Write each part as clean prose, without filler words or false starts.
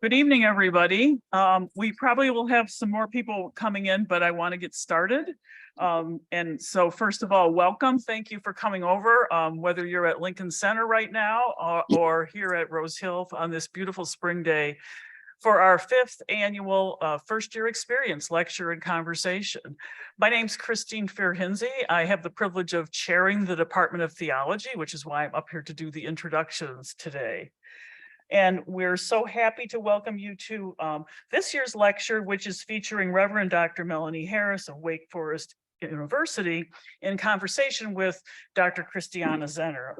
Good evening, everybody. We probably will have some more people coming in, but I want to get started. And so first of all, welcome. Thank you for coming over, whether you're at Lincoln Center right now or here at Rose Hill on this beautiful spring day for our 5th annual first year experience lecture and conversation. My name's Christine Fairhinsey. I have the privilege of chairing the Department of Theology, which is why I'm up here to do the introductions today. And we're so happy to welcome you to this year's lecture, which is featuring Reverend Dr. Melanie Harris of Wake Forest University in conversation with Dr. Christiana Zenner.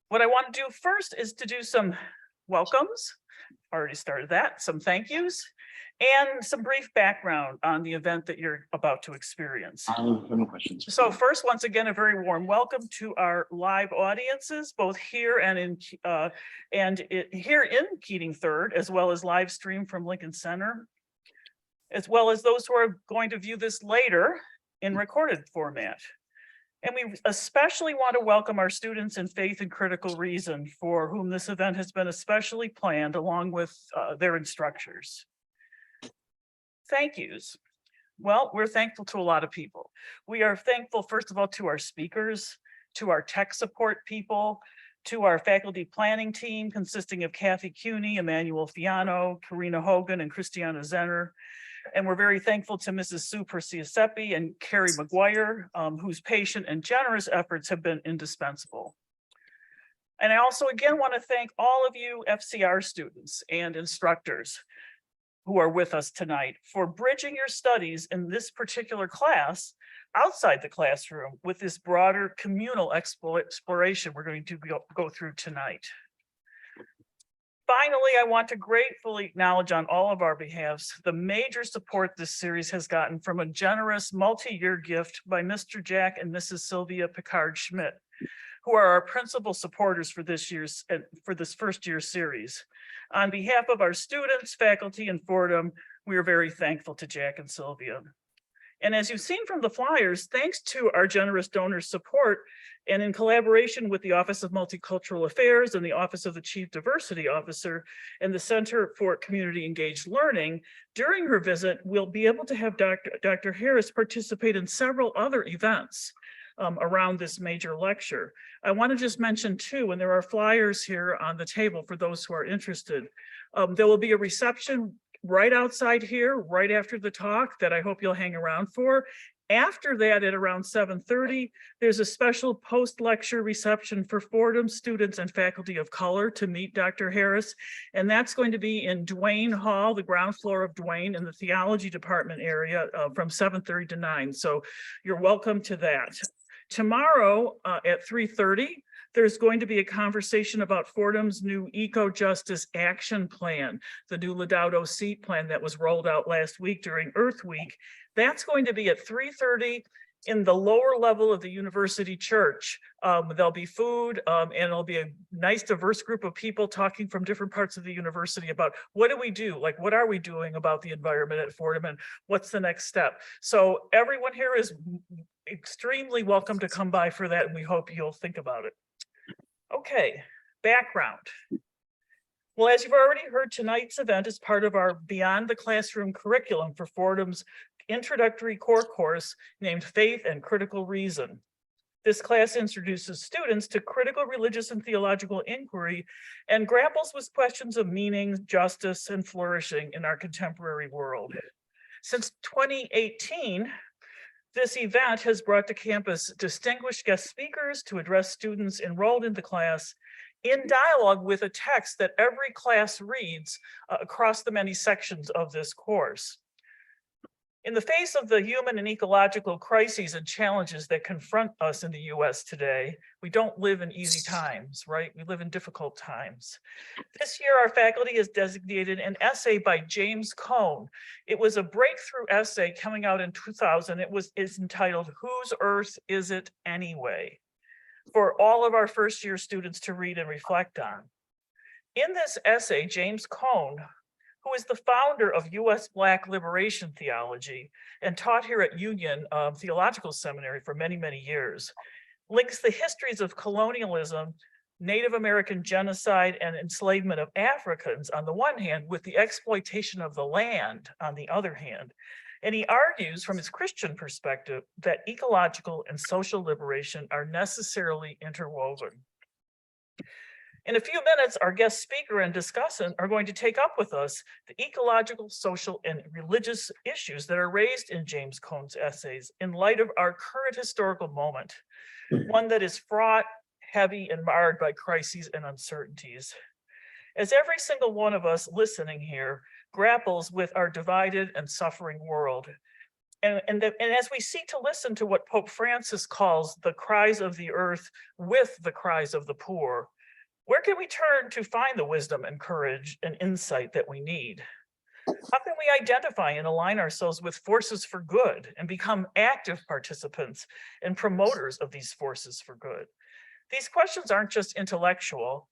What I want to do first is to do some welcomes. Already started that, some thank yous, and some brief background on the event that you're about to experience. No questions. So first, once again, a very warm welcome to our live audiences, both here and here in Keating Third, as well as live stream from Lincoln Center, as well as those who are going to view this later in recorded format. And we especially want to welcome our students in Faith and Critical Reason, for whom this event has been especially planned, along with their instructors. Thank yous. Well, we're thankful to a lot of people. We are thankful, first of all, to our speakers, to our tech support people, to our faculty planning team consisting of Kathy Cuney, Emmanuel Fiano, Karina Hogan, and Christiana Zenner. And we're very thankful to Mrs. Sue Perciasepi and Carrie McGuire, whose patient and generous efforts have been indispensable. And I also again want to thank all of you FCR students and instructors who are with us tonight for bridging your studies in this particular class outside the classroom with this broader communal exploration we're going to go through tonight. Finally, I want to gratefully acknowledge on all of our behalves the major support this series has gotten from a generous multi-year gift by Mr. Jack and Mrs. Sylvia Picard-Schmidt, who are our principal supporters for this first year series. On behalf of our students, faculty, and Fordham, we are very thankful to Jack and Sylvia. And as you've seen from the flyers, thanks to our generous donors' support and in collaboration with the Office of Multicultural Affairs and the Office of the Chief Diversity Officer and the Center for Community Engaged Learning, during her visit, we'll be able to have Dr. Harris participate in several other events around this major lecture. I want to just mention too, and there are flyers here on the table for those who are interested, there will be a reception right outside here, right after the talk, that I hope you'll hang around for. After that, at around 7:30, there's a special post-lecture reception for Fordham students and faculty of color to meet Dr. Harris. And that's going to be in Duane Hall, the ground floor of Duane, in the theology department area from 7:30 to 9. So you're welcome to that. Tomorrow at 3:30, there's going to be a conversation about Fordham's new Eco-Justice Action Plan, the new Ladaudo seat plan that was rolled out last week during Earth Week. That's going to be at 3:30 in the lower level of the University Church. There'll be food and it'll be a nice diverse group of people talking from different parts of the university about what do we do, like what are we doing about the environment at Fordham and what's the next step. So everyone here is extremely welcome to come by for that, and we hope you'll think about it. Okay, background. Well, as you've already heard, tonight's event is part of our Beyond the Classroom curriculum for Fordham's introductory core course named Faith and Critical Reason. This class introduces students to critical religious and theological inquiry and grapples with questions of meaning, justice, and flourishing in our contemporary world. Since 2018, this event has brought to campus distinguished guest speakers to address students enrolled in the class in dialogue with a text that every class reads across the many sections of this course. In the face of the human and ecological crises and challenges that confront us in the US today, we don't live in easy times, right? We live in difficult times. This year, our faculty has designated an essay by James Cone. It was a breakthrough essay coming out in 2000. It's entitled, "Whose Earth Is It Anyway?" for all of our first year students to read and reflect on. In this essay, James Cone, who is the founder of US Black Liberation Theology and taught here at Union Theological Seminary for many, many years, links the histories of colonialism, Native American genocide and enslavement of Africans on the one hand, with the exploitation of the land on the other hand. And he argues from his Christian perspective that ecological and social liberation are necessarily interwoven. In a few minutes, our guest speaker and discussant are going to take up with us the ecological, social, and religious issues that are raised in James Cone's essays in light of our current historical moment, one that is fraught, heavy, and marred by crises and uncertainties. As every single one of us listening here grapples with our divided and suffering world, and as we seek to listen to what Pope Francis calls the cries of the earth with the cries of the poor, where can we turn to find the wisdom and courage and insight that we need? How can we identify and align ourselves with forces for good and become active participants and promoters of these forces for good? These questions aren't just intellectual,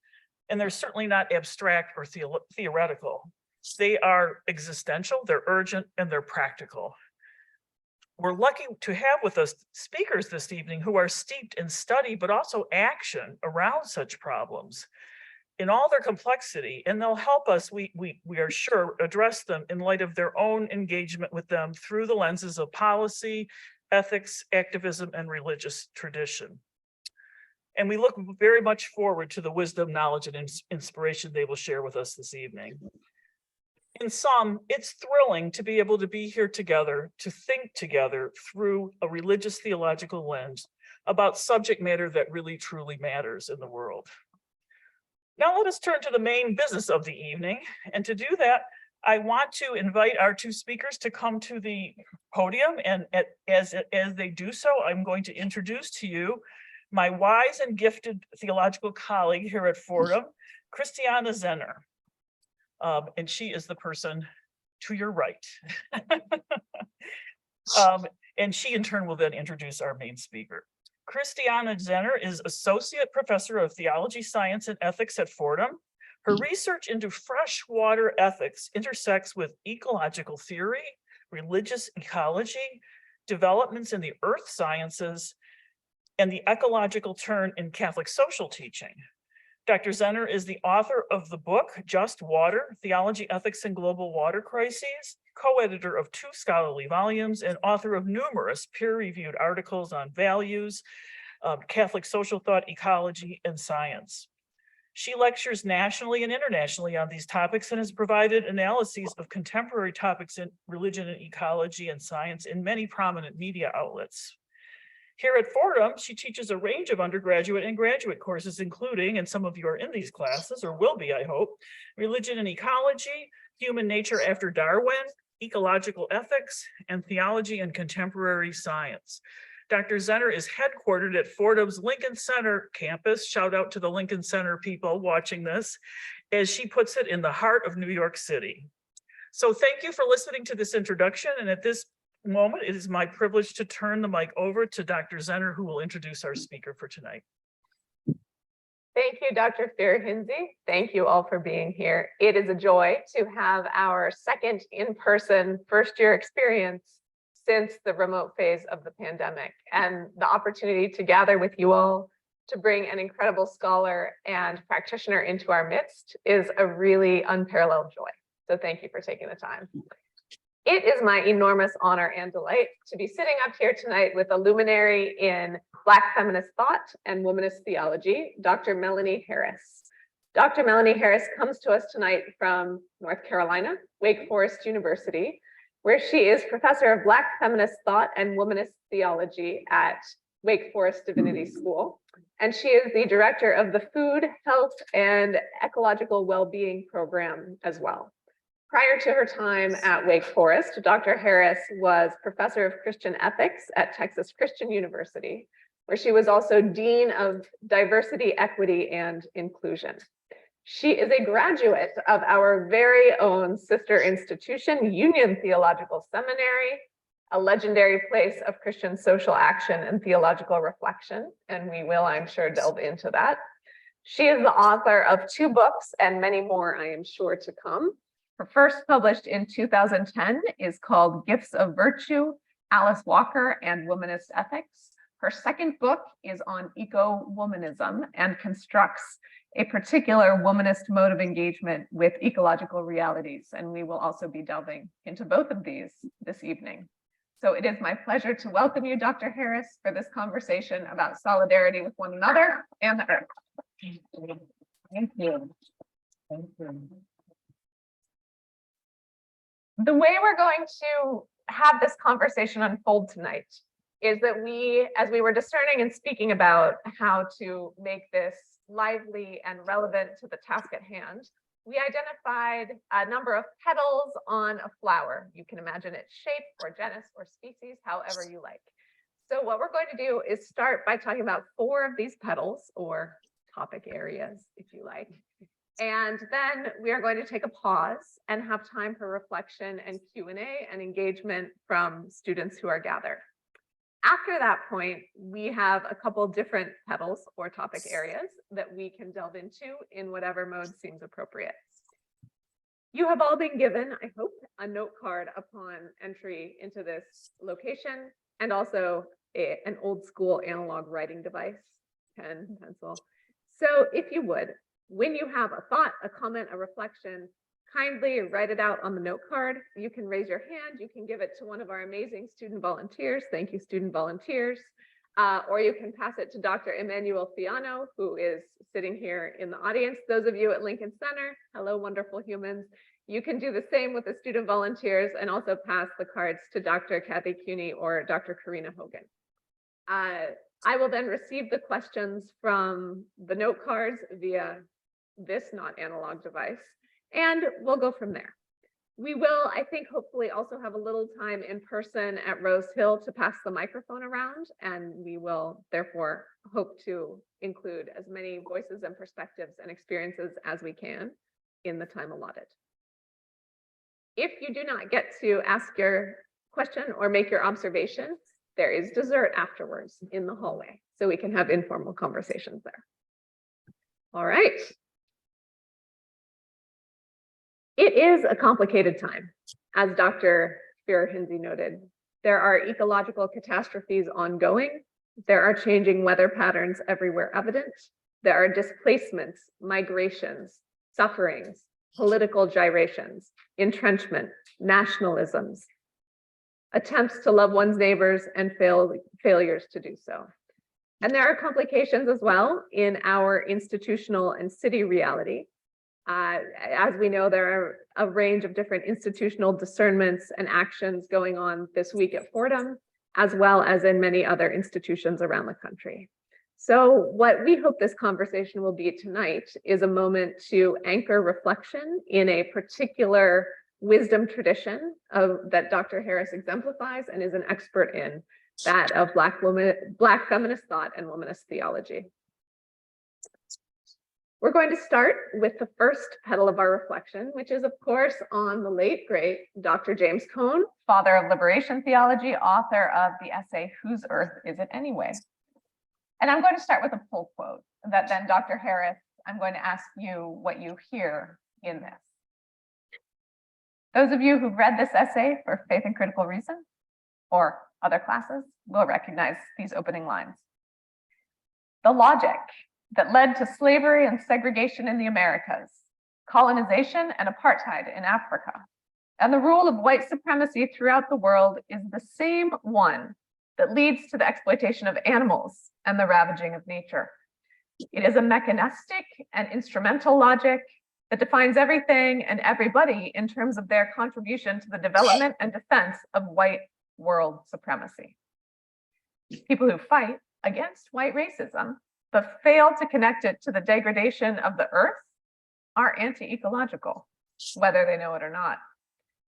and they're certainly not abstract or theoretical. They are existential, they're urgent, and they're practical. We're lucky to have with us speakers this evening who are steeped in study, but also action around such problems in all their complexity, and they'll help us, we are sure, address them in light of their own engagement with them through the lenses of policy, ethics, activism, and religious tradition. And we look very much forward to the wisdom, knowledge, and inspiration they will share with us this evening. In sum, it's thrilling to be able to be here together, to think together through a religious theological lens about subject matter that really truly matters in the world. Now let us turn to the main business of the evening. And to do that, I want to invite our two speakers to come to the podium. And as they do so, I'm going to introduce to you my wise and gifted theological colleague here at Fordham, Christiana Zenner. And she is the person to your right. And she in turn will then introduce our main speaker. Christiana Zenner is Associate Professor of Theology, Science, and Ethics at Fordham. Her research into freshwater ethics intersects with ecological theory, religious ecology, developments in the earth sciences, and the ecological turn in Catholic social teaching. Dr. Zenner is the author of the book, Just Water, Theology, Ethics, and Global Water Crises, co-editor of 2 scholarly volumes, and author of numerous peer-reviewed articles on values, Catholic social thought, ecology, and science. She lectures nationally and internationally on these topics and has provided analyses of contemporary topics in religion and ecology and science in many prominent media outlets. Here at Fordham, she teaches a range of undergraduate and graduate courses, including, and some of you are in these classes, or will be, I hope, religion and ecology, human nature after Darwin, ecological ethics, and theology and contemporary science. Dr. Zenner is headquartered at Fordham's Lincoln Center campus. Shout out to the Lincoln Center people watching this, as she puts it, in the heart of New York City. So thank you for listening to this introduction. And at this moment, it is my privilege to turn the mic over to Dr. Zenner, who will introduce our speaker for tonight. Thank you, Dr. Fear-Hinsey. Thank you all for being here. It is a joy to have our second in-person first-year experience since the remote phase of the pandemic, and the opportunity to gather with you all to bring an incredible scholar and practitioner into our midst is a really unparalleled joy. So thank you for taking the time. It is my enormous honor and delight to be sitting up here tonight with a luminary in Black feminist thought and womanist theology, Dr. Melanie Harris. Dr. Melanie Harris comes to us tonight from North Carolina, Wake Forest University, where she is professor of Black feminist thought and womanist theology at Wake Forest Divinity School. And she is the director of the Food, Health, and Ecological Well-Being Program as well. Prior to her time at Wake Forest, Dr. Harris was professor of Christian ethics at Texas Christian University, where she was also dean of diversity, equity, and inclusion. She is a graduate of our very own sister institution, Union Theological Seminary, a legendary place of Christian social action and theological reflection, and we will, I'm sure, delve into that. She is the author of 2 books and many more, I am sure, to come. Her first, published in 2010, is called Gifts of Virtue, Alice Walker and Womanist Ethics. Her second book is on Ecowomanism and constructs a particular womanist mode of engagement with ecological realities. And we will also be delving into both of these this evening. So it is my pleasure to welcome you, Dr. Harris, for this conversation about solidarity with one another and the earth. Thank you. Thank you. The way we're going to have this conversation unfold tonight is that we, as we were discerning and speaking about how to make this lively and relevant to the task at hand, we identified a number of petals on a flower. You can imagine its shape or genus or species, however you like. So what we're going to do is start by talking about 4 of these petals, or topic areas, if you like. And then we are going to take a pause and have time for reflection and Q&A and engagement from students who are gathered. After that point, we have a couple different petals or topic areas that we can delve into in whatever mode seems appropriate. You have all been given, I hope, a note card upon entry into this location, and also an old school analog writing device, pen, pencil. So if you would, when you have a thought, a comment, a reflection, kindly write it out on the note card. You can raise your hand. You can give it to one of our amazing student volunteers. Thank you, student volunteers. Or you can pass it to Dr. Emmanuel Fiano, who is sitting here in the audience. Those of you at Lincoln Center, hello, wonderful humans. You can do the same with the student volunteers and also pass the cards to Dr. Kathy Cuny or Dr. Karina Hogan. I will then receive the questions from the note cards via this not analog device, and we'll go from there. We will, I think, hopefully also have a little time in person at Rose Hill to pass the microphone around, and we will therefore hope to include as many voices and perspectives and experiences as we can in the time allotted. If you do not get to ask your question or make your observation, there is dessert afterwards in the hallway, so we can have informal conversations there. All right. It is a complicated time, as Dr. Spira-Hinze noted. There are ecological catastrophes ongoing. There are changing weather patterns everywhere evident. There are displacements, migrations, sufferings, political gyrations, entrenchment, nationalisms, attempts to love one's neighbors and failures to do so. And there are complications as well in our institutional and city reality. As we know, there are a range of different institutional discernments and actions going on this week at Fordham, as well as in many other institutions around the country. So what we hope this conversation will be tonight is a moment to anchor reflection in a particular wisdom tradition that Dr. Harris exemplifies and is an expert in, that of Black feminist thought and womanist theology. We're going to start with the first petal of our reflection, which is, of course, on the late, great Dr. James Cone, father of liberation theology, author of the essay, Whose Earth Is It Anyway? And I'm going to start with a pull quote that then, Dr. Harris, I'm going to ask you what you hear in this. Those of you who've read this essay for Faith and Critical Reason or other classes will recognize these opening lines. The logic that led to slavery and segregation in the Americas, colonization and apartheid in Africa, and the rule of white supremacy throughout the world is the same one that leads to the exploitation of animals and the ravaging of nature. It is a mechanistic and instrumental logic that defines everything and everybody in terms of their contribution to the development and defense of white world supremacy. People who fight against white racism but fail to connect it to the degradation of the earth are anti-ecological, whether they know it or not.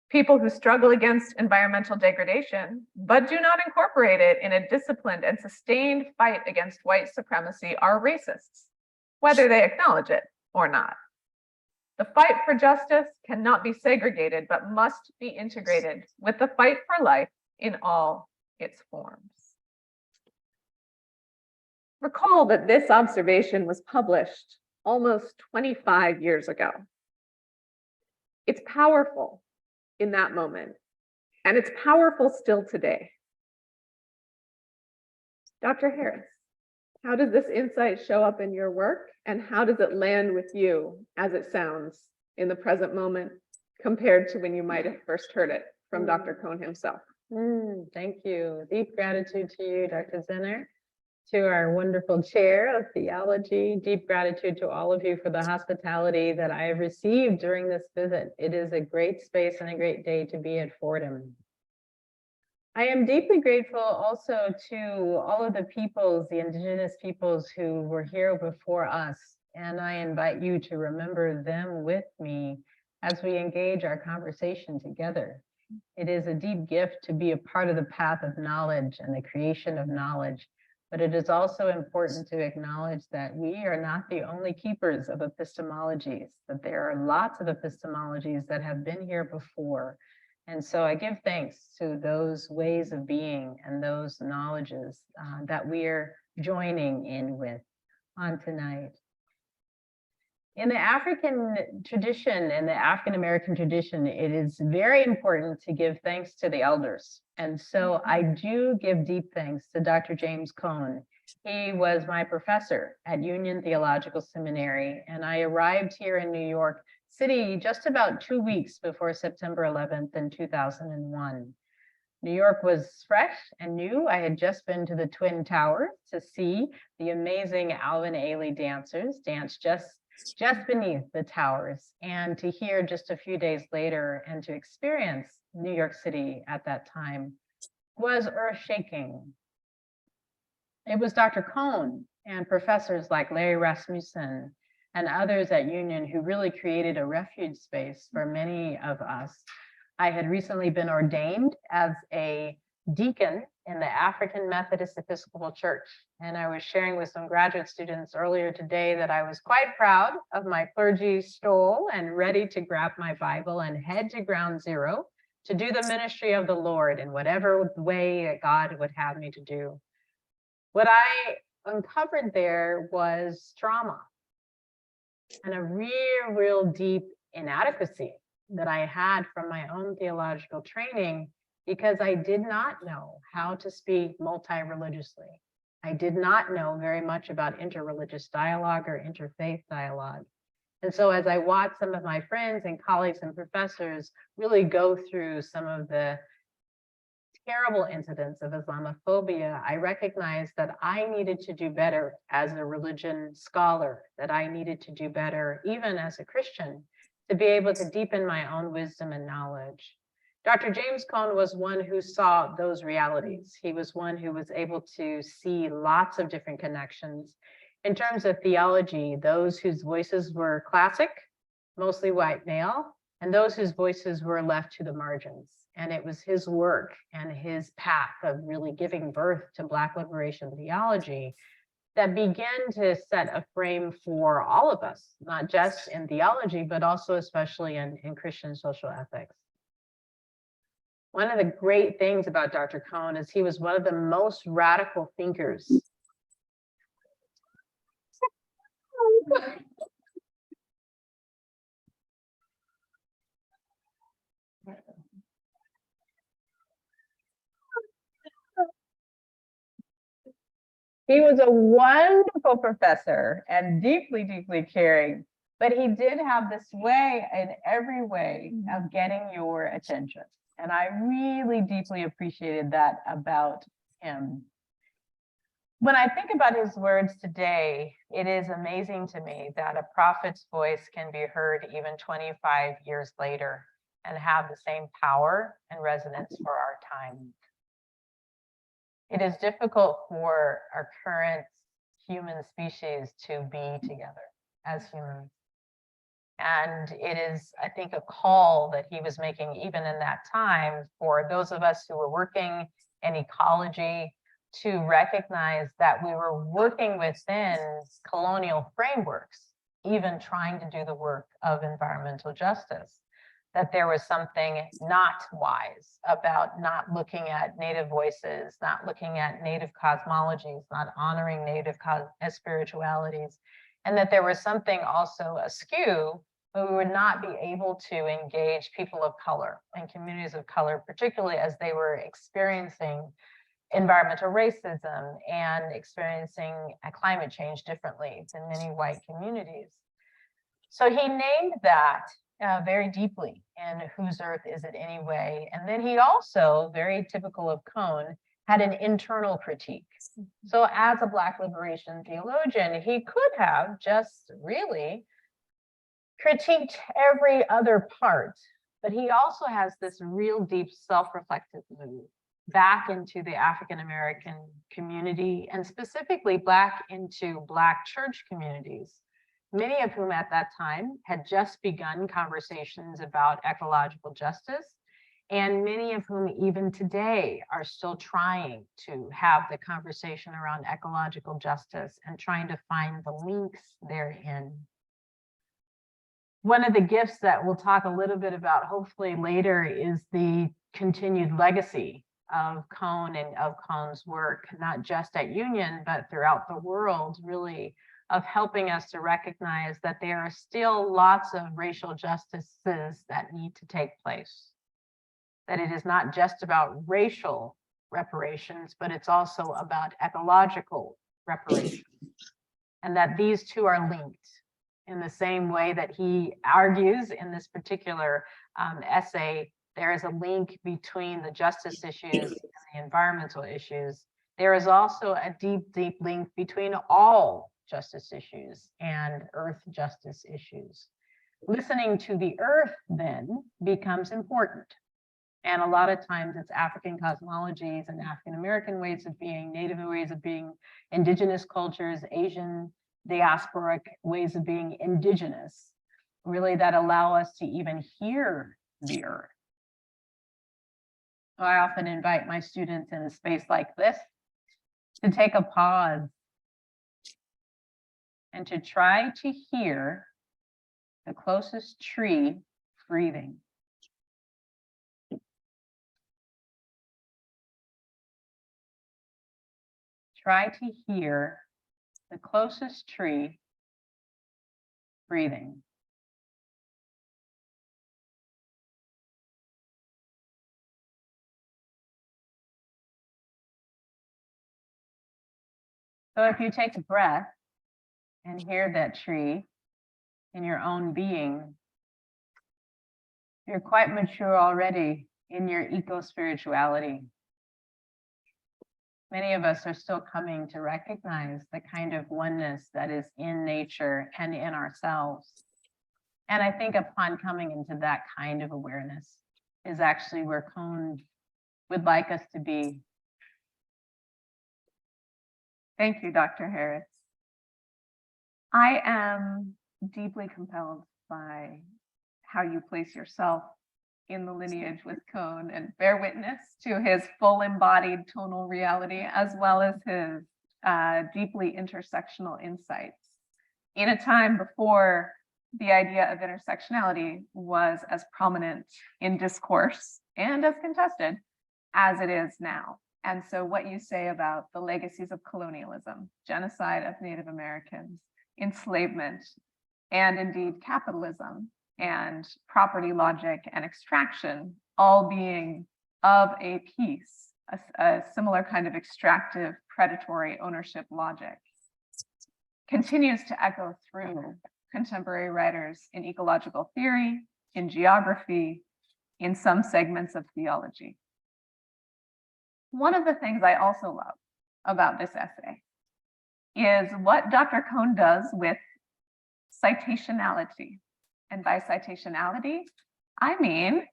People who struggle against environmental degradation, but do not incorporate it in a disciplined and sustained fight against white supremacy are racists, whether they acknowledge it or not. The fight for justice cannot be segregated, but must be integrated with the fight for life in all its forms. Recall that this observation was published almost 25 years ago. It's powerful in that moment, and it's powerful still today. Dr. Harris, how does this insight show up in your work, and how does it land with you as it sounds in the present moment compared to when you might have first heard it from Dr. Cohn himself? Thank you. Deep gratitude to you, Dr. Zenner, to our wonderful chair of theology. Deep gratitude to all of you for the hospitality that I have received during this visit. It is a great space and a great day to be at Fordham. I am deeply grateful also to all of the peoples, the indigenous peoples who were here before us, and I invite you to remember them with me as we engage our conversation together. It is a deep gift to be a part of the path of knowledge and the creation of knowledge, but it is also important to acknowledge that we are not the only keepers of epistemologies, that there are lots of epistemologies that have been here before. And so I give thanks to those ways of being and those knowledges that we are joining in with on tonight. In the African tradition, in the African American tradition, it is very important to give thanks to the elders. And so I do give deep thanks to Dr. James Cohn. He was my professor at Union Theological Seminary, and I arrived here in New York City just about 2 weeks before September 11th in 2001. New York was fresh and new. I had just been to the Twin Towers to see the amazing Alvin Ailey dancers dance just beneath the towers, and to hear just a few days later and to experience New York City at that time was earth-shaking. It was Dr. Cohn and professors like Larry Rasmussen and others at Union who really created a refuge space for many of us. I had recently been ordained as a deacon in the African Methodist Episcopal Church. And I was sharing with some graduate students earlier today that I was quite proud of my clergy stole and ready to grab my Bible and head to ground zero to do the ministry of the Lord in whatever way God would have me to do. What I uncovered there was trauma and a real deep inadequacy that I had from my own theological training, because I did not know how to speak multi-religiously. I did not know very much about interreligious dialogue or interfaith dialogue. And so as I watched some of my friends and colleagues and professors really go through some of the terrible incidents of Islamophobia, I recognized that I needed to do better as a religion scholar, that I needed to do better even as a Christian to be able to deepen my own wisdom and knowledge. Dr. James Cohn was one who saw those realities. He was one who was able to see lots of different connections. In terms of theology, those whose voices were classic, mostly white male, and those whose voices were left to the margins. And it was his work and his path of really giving birth to Black liberation theology that began to set a frame for all of us, not just in theology, but also especially in Christian social ethics. One of the great things about Dr. Cohn is he was one of the most radical thinkers. He was a wonderful professor and deeply caring, but he did have this way in every way of getting your attention. And I really deeply appreciated that about him. When I think about his words today, it is amazing to me that a prophet's voice can be heard even 25 years later and have the same power and resonance for our time. It is difficult for our current human species to be together as humans. And it is, I think, a call that he was making even in that time for those of us who were working in ecology to recognize that we were working within colonial frameworks, even trying to do the work of environmental justice, that there was something not wise about not looking at Native voices, not looking at Native cosmologies, not honoring Native spiritualities, and that there was something also askew, but we would not be able to engage people of color and communities of color, particularly as they were experiencing environmental racism and experiencing climate change differently than many white communities. So he named that very deeply in Whose Earth Is It Anyway? And then he also, very typical of Cone, had an internal critique. So as a Black liberation theologian, he could have just really critiqued every other part, but he also has this real deep self-reflective move back into the African-American community, and specifically into Black church communities, many of whom at that time had just begun conversations about ecological justice, and many of whom even today are still trying to have the conversation around ecological justice and trying to find the links therein. One of the gifts that we'll talk a little bit about hopefully later is the continued legacy of Cone and of Cone's work, not just at Union, but throughout the world, really, of helping us to recognize that there are still lots of racial justices that need to take place. That it is not just about racial reparations, but it's also about ecological reparations. And that these two are linked in the same way that he argues in this particular essay. There is a link between the justice issues and the environmental issues. There is also a deep, deep link between all justice issues and earth justice issues. Listening to the earth then becomes important. And a lot of times it's African cosmologies and African-American ways of being, Native ways of being, indigenous cultures, Asian diasporic ways of being indigenous, really that allow us to even hear the earth. I often invite my students in a space like this to take a pause and to try to hear the closest tree breathing. Try to hear the closest tree breathing. So if you take a breath and hear that tree in your own being, you're quite mature already in your eco-spirituality. Many of us are still coming to recognize the kind of oneness that is in nature and in ourselves. And I think upon coming into that kind of awareness is actually where Cone would like us to be. Thank you, Dr. Harris. I am deeply compelled by how you place yourself in the lineage with Cone and bear witness to his full embodied tonal reality, as well as his deeply intersectional insights in a time before the idea of intersectionality was as prominent in discourse and as contested as it is now. And so what you say about the legacies of colonialism, genocide of Native Americans, enslavement, and indeed capitalism and property logic and extraction all being of a piece, a similar kind of extractive predatory ownership logic, continues to echo through contemporary writers in ecological theory, in geography, in some segments of theology. One of the things I also love about this essay is what Dr. Cone does with citationality. And by citationality, I mean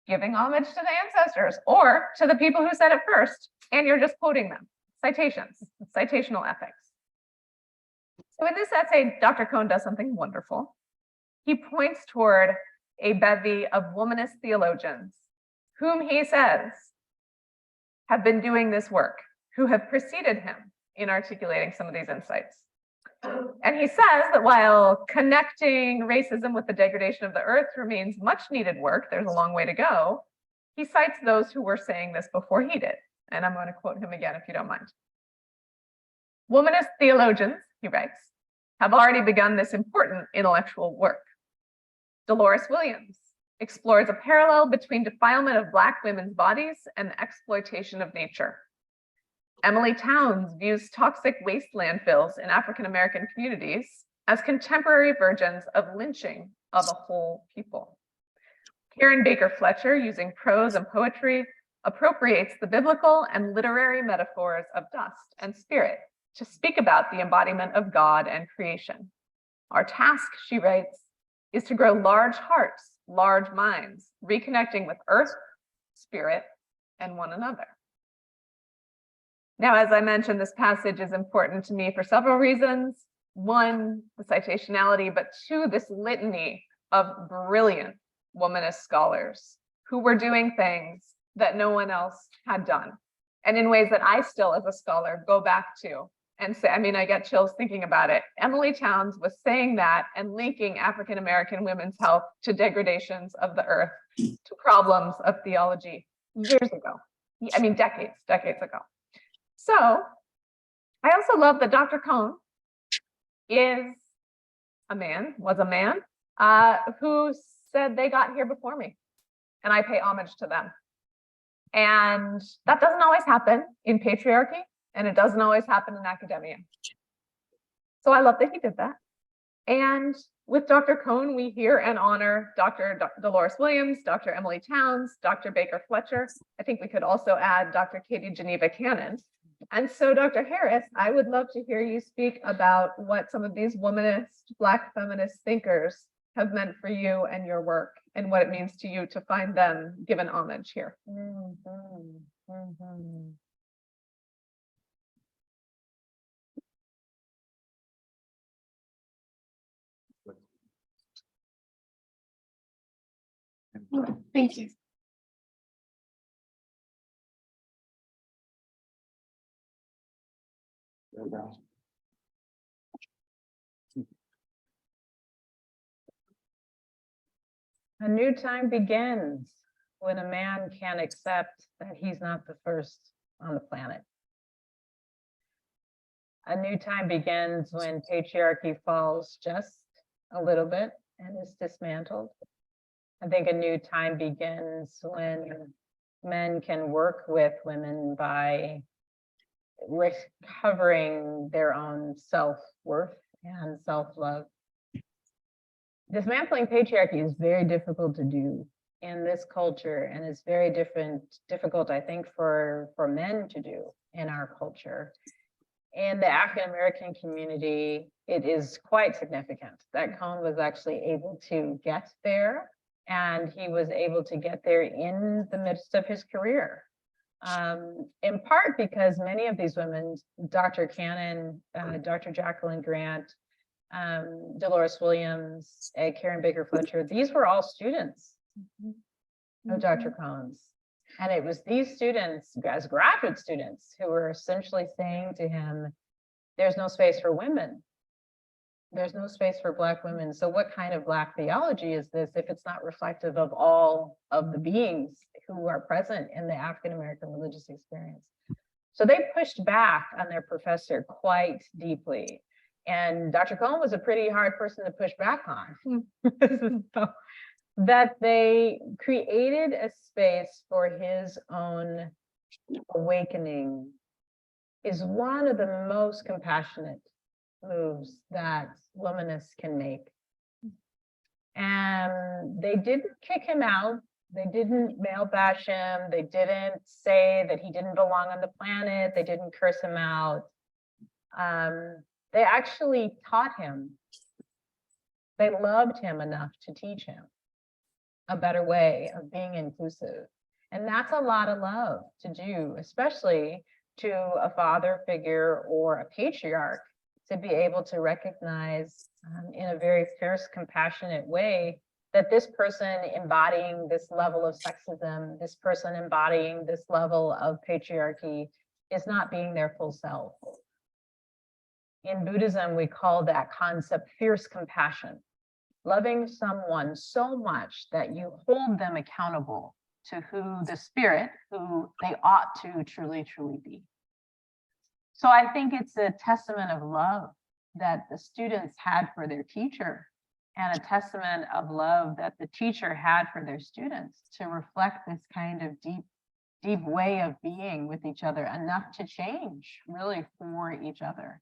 giving homage to the ancestors or to the people who said it first, and you're just quoting them. Citations, citational ethics. So in this essay, Dr. Cone does something wonderful. He points toward a bevy of womanist theologians whom he says have been doing this work, who have preceded him in articulating some of these insights. And he says that while connecting racism with the degradation of the earth remains much needed work, there's a long way to go, he cites those who were saying this before he did. And I'm going to quote him again, if you don't mind. Womanist theologians, he writes, have already begun this important intellectual work. Dolores Williams explores a parallel between defilement of Black women's bodies and the exploitation of nature. Emily Towns views toxic waste landfills in African American communities as contemporary versions of lynching of a whole people. Karen Baker Fletcher, using prose and poetry, appropriates the biblical and literary metaphors of dust and spirit to speak about the embodiment of God and creation. Our task, she writes, is to grow large hearts, large minds, reconnecting with earth, spirit, and one another. Now, as I mentioned, this passage is important to me for several reasons. One, the citationality, but two, this litany of brilliant womanist scholars who were doing things that no one else had done, and in ways that I still, as a scholar, go back to and say, I mean, I get chills thinking about it. Emily Towns was saying that and linking African American women's health to degradations of the earth, to problems of theology years ago. I mean, decades ago. So I also love that Dr. Cohn was a man who said they got here before me, and I pay homage to them. And that doesn't always happen in patriarchy, and it doesn't always happen in academia. So I love that he did that. And with Dr. Cohn, we hear and honor Dr. Dolores Williams, Dr. Emily Towns, Dr. Baker Fletcher. I think we could also add Dr. Katie Geneva Cannon. And so, Dr. Harris, I would love to hear you speak about what some of these womanist, Black feminist thinkers have meant for you and your work, and what it means to you to find them given homage here. Thank you. A new time begins when a man can accept that he's not the first on the planet. A new time begins when patriarchy falls just a little bit and is dismantled. I think a new time begins when men can work with women by recovering their own self-worth and self-love. Dismantling patriarchy is very difficult to do in this culture, and it's very difficult, I think, for men to do in our culture. In the African American community, it is quite significant that Cohn was actually able to get there, and he was able to get there in the midst of his career. In part because many of these women, Dr. Cannon, Dr. Jacqueline Grant, Dolores Williams, Karen Baker Fletcher, these were all students of Dr. Cohn's. And it was these students, as graduate students, who were essentially saying to him, there's no space for women. There's no space for Black women. So what kind of Black theology is this if it's not reflective of all of the beings who are present in the African American religious experience? So they pushed back on their professor quite deeply. And Dr. Cohn was a pretty hard person to push back on. So that they created a space for his own awakening is one of the most compassionate moves that womanists can make. And they didn't kick him out. They didn't male bash him. They didn't say that he didn't belong on the planet. They didn't curse him out. They actually taught him. They loved him enough to teach him a better way of being inclusive. And that's a lot of love to do, especially to a father figure or a patriarch, to be able to recognize in a very fierce, compassionate way that this person embodying this level of sexism, this person embodying this level of patriarchy is not being their full self. In Buddhism, we call that concept fierce compassion. Loving someone so much that you hold them accountable to who the spirit, who they ought to truly, truly be. So I think it's a testament of love that the students had for their teacher, and a testament of love that the teacher had for their students to reflect this kind of deep deep way of being with each other, enough to change really for each other.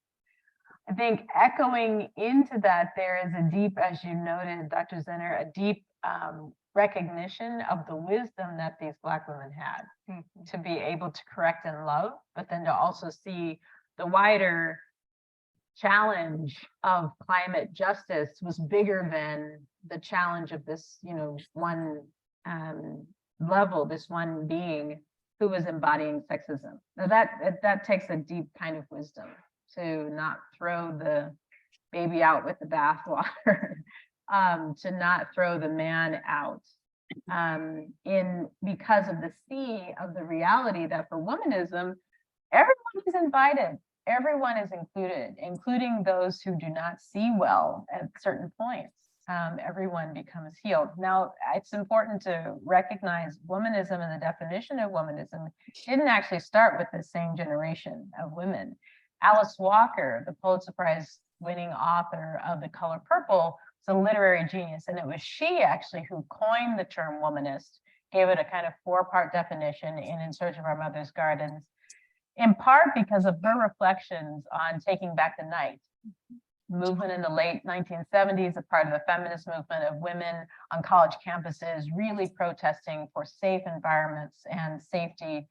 I think echoing into that, there is a deep, as you noted, Dr. Zenner, a deep recognition of the wisdom that these Black women had to be able to correct and love, but then to also see the wider challenge of climate justice was bigger than the challenge of this, one level, this one being who was embodying sexism. Now that takes a deep kind of wisdom to not throw the baby out with the bathwater, to not throw the man out, because of the sea of the reality that for womanism, everyone is invited, everyone is included, including those who do not see well at certain points. Everyone becomes healed. Now, it's important to recognize womanism and the definition of womanism didn't actually start with the same generation of women. Alice Walker, the Pulitzer Prize winning author of The Color Purple, is a literary genius, and it was she actually who coined the term womanist, gave it a kind of 4-part definition in Search of Our Mother's Gardens, in part because of her reflections on taking back the night movement in the late 1970s, a part of the feminist movement of women on college campuses really protesting for safe environments and safety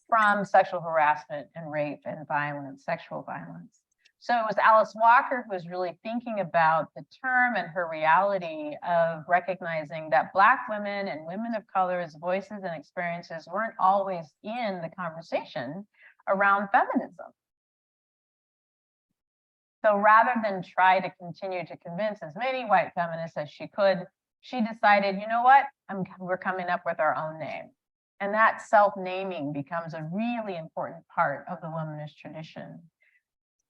from sexual harassment and rape and violence, sexual violence. So it was Alice Walker who was really thinking about the term and her reality of recognizing that Black women and women of color's voices and experiences weren't always in the conversation around feminism. So rather than try to continue to convince as many white feminists as she could, she decided, you know what, we're coming up with our own name. And that self-naming becomes a really important part of the womanist tradition.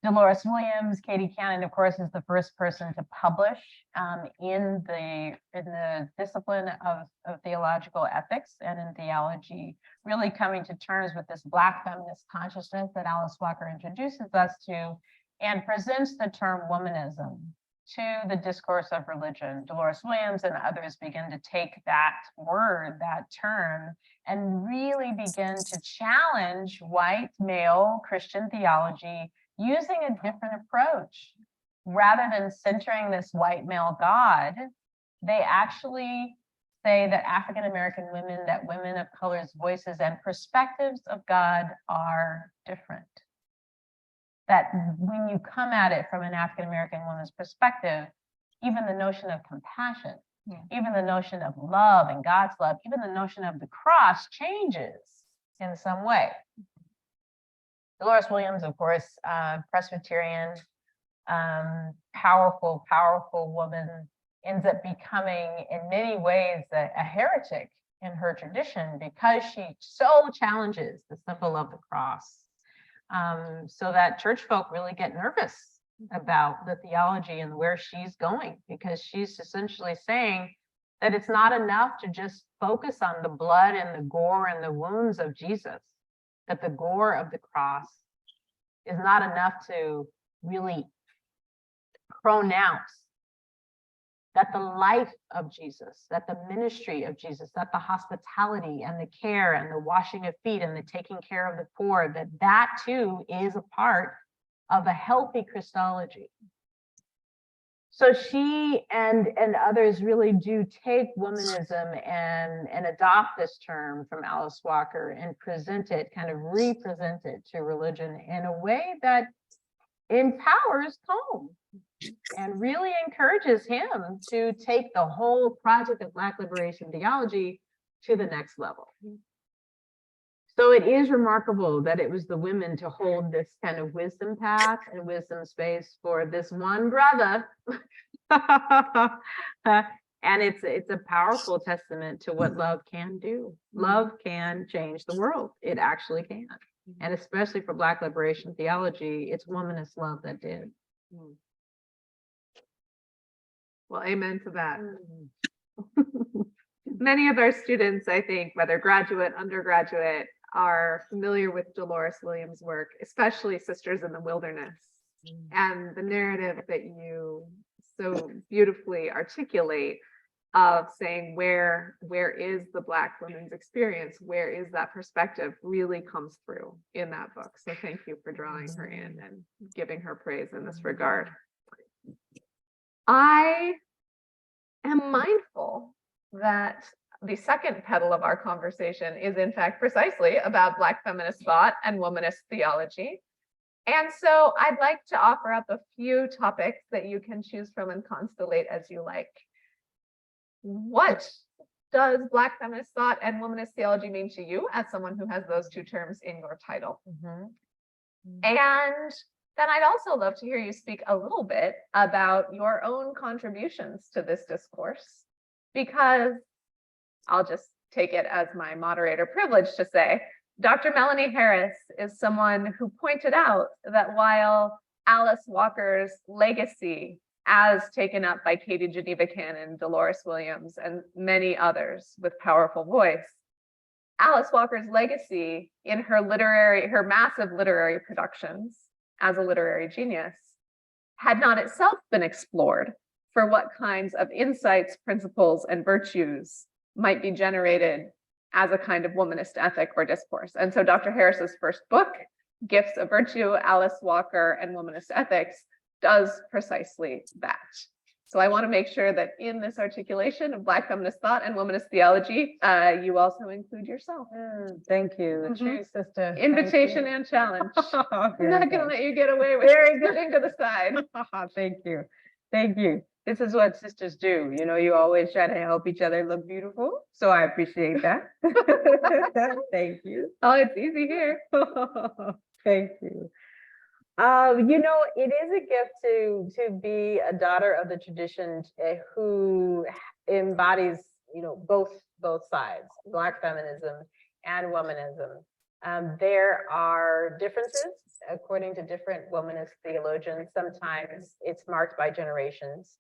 Dolores Williams, Katie Cannon, of course, is the first person to publish in the discipline of theological ethics and in theology, really coming to terms with this Black feminist consciousness that Alice Walker introduces us to, and presents the term womanism to the discourse of religion. Dolores Williams and others begin to take that word, that term, and really begin to challenge white male Christian theology using a different approach. Rather than centering this white male God, they actually say that African American women, that women of color's voices and perspectives of God are different. That when you come at it from an African American woman's perspective, even the notion of compassion, even the notion of love and God's love, even the notion of the cross changes in some way. Dolores Williams, of course, Presbyterian, powerful, powerful woman, ends up becoming in many ways a heretic in her tradition because she so challenges the symbol of the cross. So that church folk really get nervous about the theology and where she's going, because she's essentially saying that it's not enough to just focus on the blood and the gore and the wounds of Jesus, that the gore of the cross is not enough to really pronounce that the life of Jesus, that the ministry of Jesus, that the hospitality and the care and the washing of feet and the taking care of the poor, that too is a part of a healthy Christology. So she and others really do take womanism and adopt this term from Alice Walker and present it, kind of represent it to religion in a way that empowers Cone and really encourages him to take the whole project of Black liberation theology to the next level. So it is remarkable that it was the women to hold this kind of wisdom path and wisdom space for this one brother. And it's a powerful testament to what love can do. Love can change the world. It actually can. And especially for Black liberation theology, it's womanist love that did. Well, amen to that. Many of our students, I think, whether graduate, undergraduate, are familiar with Dolores Williams' work, especially Sisters in the Wilderness, and the narrative that you so beautifully articulate of saying where is the Black women's experience, where is that perspective, really comes through in that book. So thank you for drawing her in and giving her praise in this regard. I am mindful that the second petal of our conversation is in fact precisely about Black feminist thought and womanist theology. And so I'd like to offer up a few topics that you can choose from and constellate as you like. What does Black feminist thought and womanist theology mean to you as someone who has those two terms in your title? And then I'd also love to hear you speak a little bit about your own contributions to this discourse, because I'll just take it as my moderator privilege to say, Dr. Melanie Harris is someone who pointed out that while Alice Walker's legacy, as taken up by Katie Geneva Cannon, Dolores Williams, and many others with powerful voice, Alice Walker's legacy in her massive literary productions as a literary genius had not itself been explored for what kinds of insights, principles, and virtues might be generated as a kind of womanist ethic or discourse. And so Dr. Harris's first book, Gifts of Virtue, Alice Walker and Womanist Ethics, does precisely that. So I want to make sure that in this articulation of Black feminist thought and womanist theology, you also include yourself. Thank you. True, sister. Invitation and challenge. I'm not going to let you get away with sitting to the side. Thank you. Thank you. This is what sisters do. You know, you always try to help each other look beautiful. So I appreciate that. Thank you. Oh, it's easy here. Thank you. You know, it is a gift to be a daughter of the tradition who embodies, you know, both sides, Black feminism and womanism. There are differences according to different womanist theologians. Sometimes it's marked by generations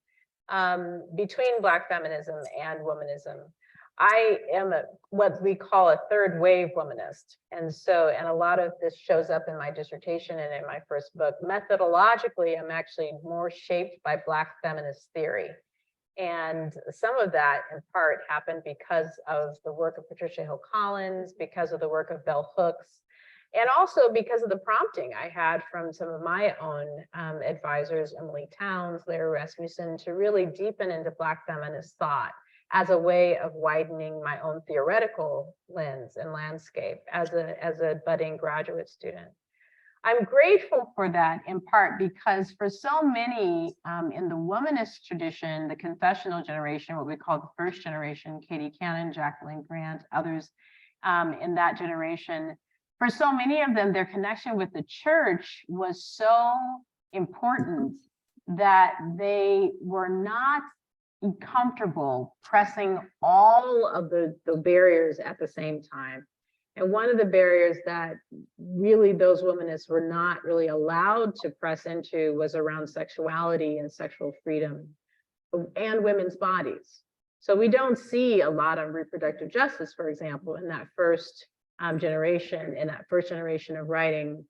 between Black feminism and womanism. I am what we call a third wave womanist. And a lot of this shows up in my dissertation and in my first book. Methodologically, I'm actually more shaped by Black feminist theory. And some of that in part happened because of the work of Patricia Hill Collins, because of the work of Bell Hooks, and also because of the prompting I had from some of my own advisors, Emily Towns, Larry Rasmussen, to really deepen into Black feminist thought as a way of widening my own theoretical lens and landscape as a budding graduate student. I'm grateful for that in part because for so many in the womanist tradition, the confessional generation, what we call the first generation, Katie Cannon, Jacqueline Grant, others in that generation, for so many of them, their connection with the church was so important that they were not comfortable pressing all of the barriers at the same time. And one of the barriers that really those womanists were not really allowed to press into was around sexuality and sexual freedom and women's bodies. So we don't see a lot of reproductive justice, for example, in that first generation, in that first generation of writing,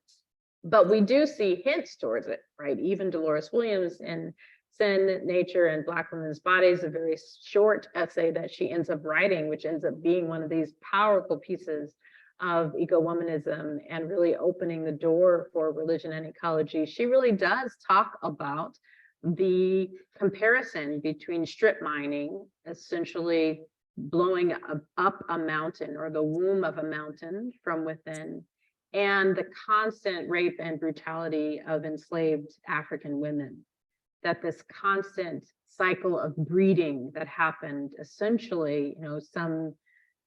but we do see hints towards it, right? Even Dolores Williams in Sin, Nature, and Black Women's Bodies, a very short essay that she ends up writing, which ends up being one of these powerful pieces of eco-womanism and really opening the door for religion and ecology. She really does talk about the comparison between strip mining, essentially blowing up a mountain or the womb of a mountain from within, and the constant rape and brutality of enslaved African women. That this constant cycle of breeding that happened, essentially, you know, some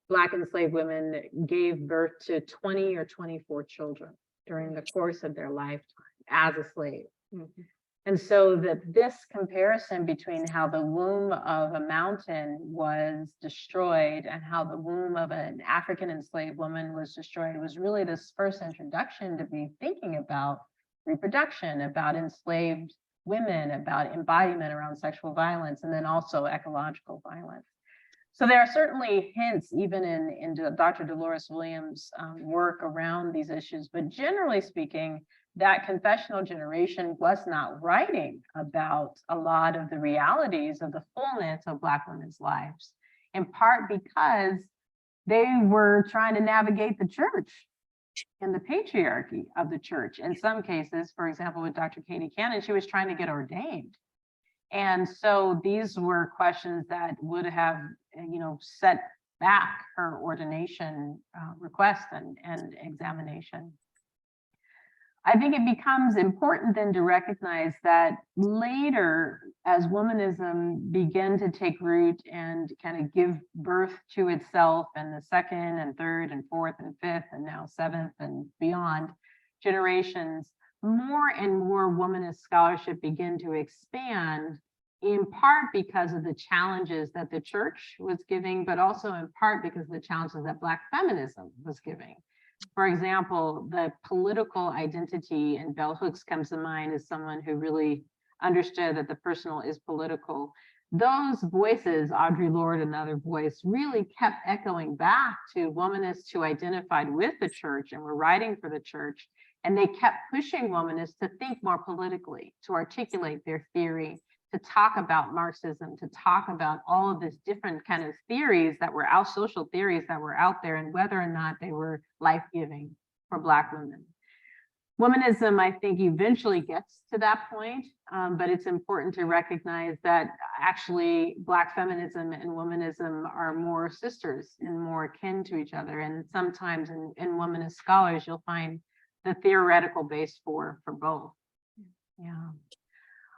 Black enslaved women gave birth to 20 or 24 children during the course of their lifetime as a slave. Mm-hmm. And so that this comparison between how the womb of a mountain was destroyed and how the womb of an African enslaved woman was destroyed was really this first introduction to be thinking about reproduction, about enslaved women, about embodiment around sexual violence, and then also ecological violence. So there are certainly hints even in Dr. Dolores Williams' work around these issues, but generally speaking, that confessional generation was not writing about a lot of the realities of the fullness of Black women's lives, in part because they were trying to navigate the church and the patriarchy of the church. In some cases, for example, with Dr. Katie Cannon, she was trying to get ordained. And so these were questions that would have, set back her ordination request and examination. I think it becomes important then to recognize that later, as womanism began to take root and kind of give birth to itself, and the second and third and fourth and fifth and now seventh and beyond generations, more and more womanist scholarship began to expand, in part because of the challenges that the church was giving, but also in part because of the challenges that Black feminism was giving. For example, the political identity, and Bell Hooks comes to mind as someone who really understood that the personal is political. Those voices, Audre Lorde, another voice, really kept echoing back to womanists who identified with the church and were writing for the church. And they kept pushing womanists to think more politically, to articulate their theory, to talk about Marxism, to talk about all of this different kind of theories that were out, social theories that were out there, and whether or not they were life-giving for Black women. Womanism, I think, eventually gets to that point, but it's important to recognize that actually Black feminism and womanism are more sisters and more akin to each other. And sometimes in womanist scholars, you'll find the theoretical base for both. Yeah.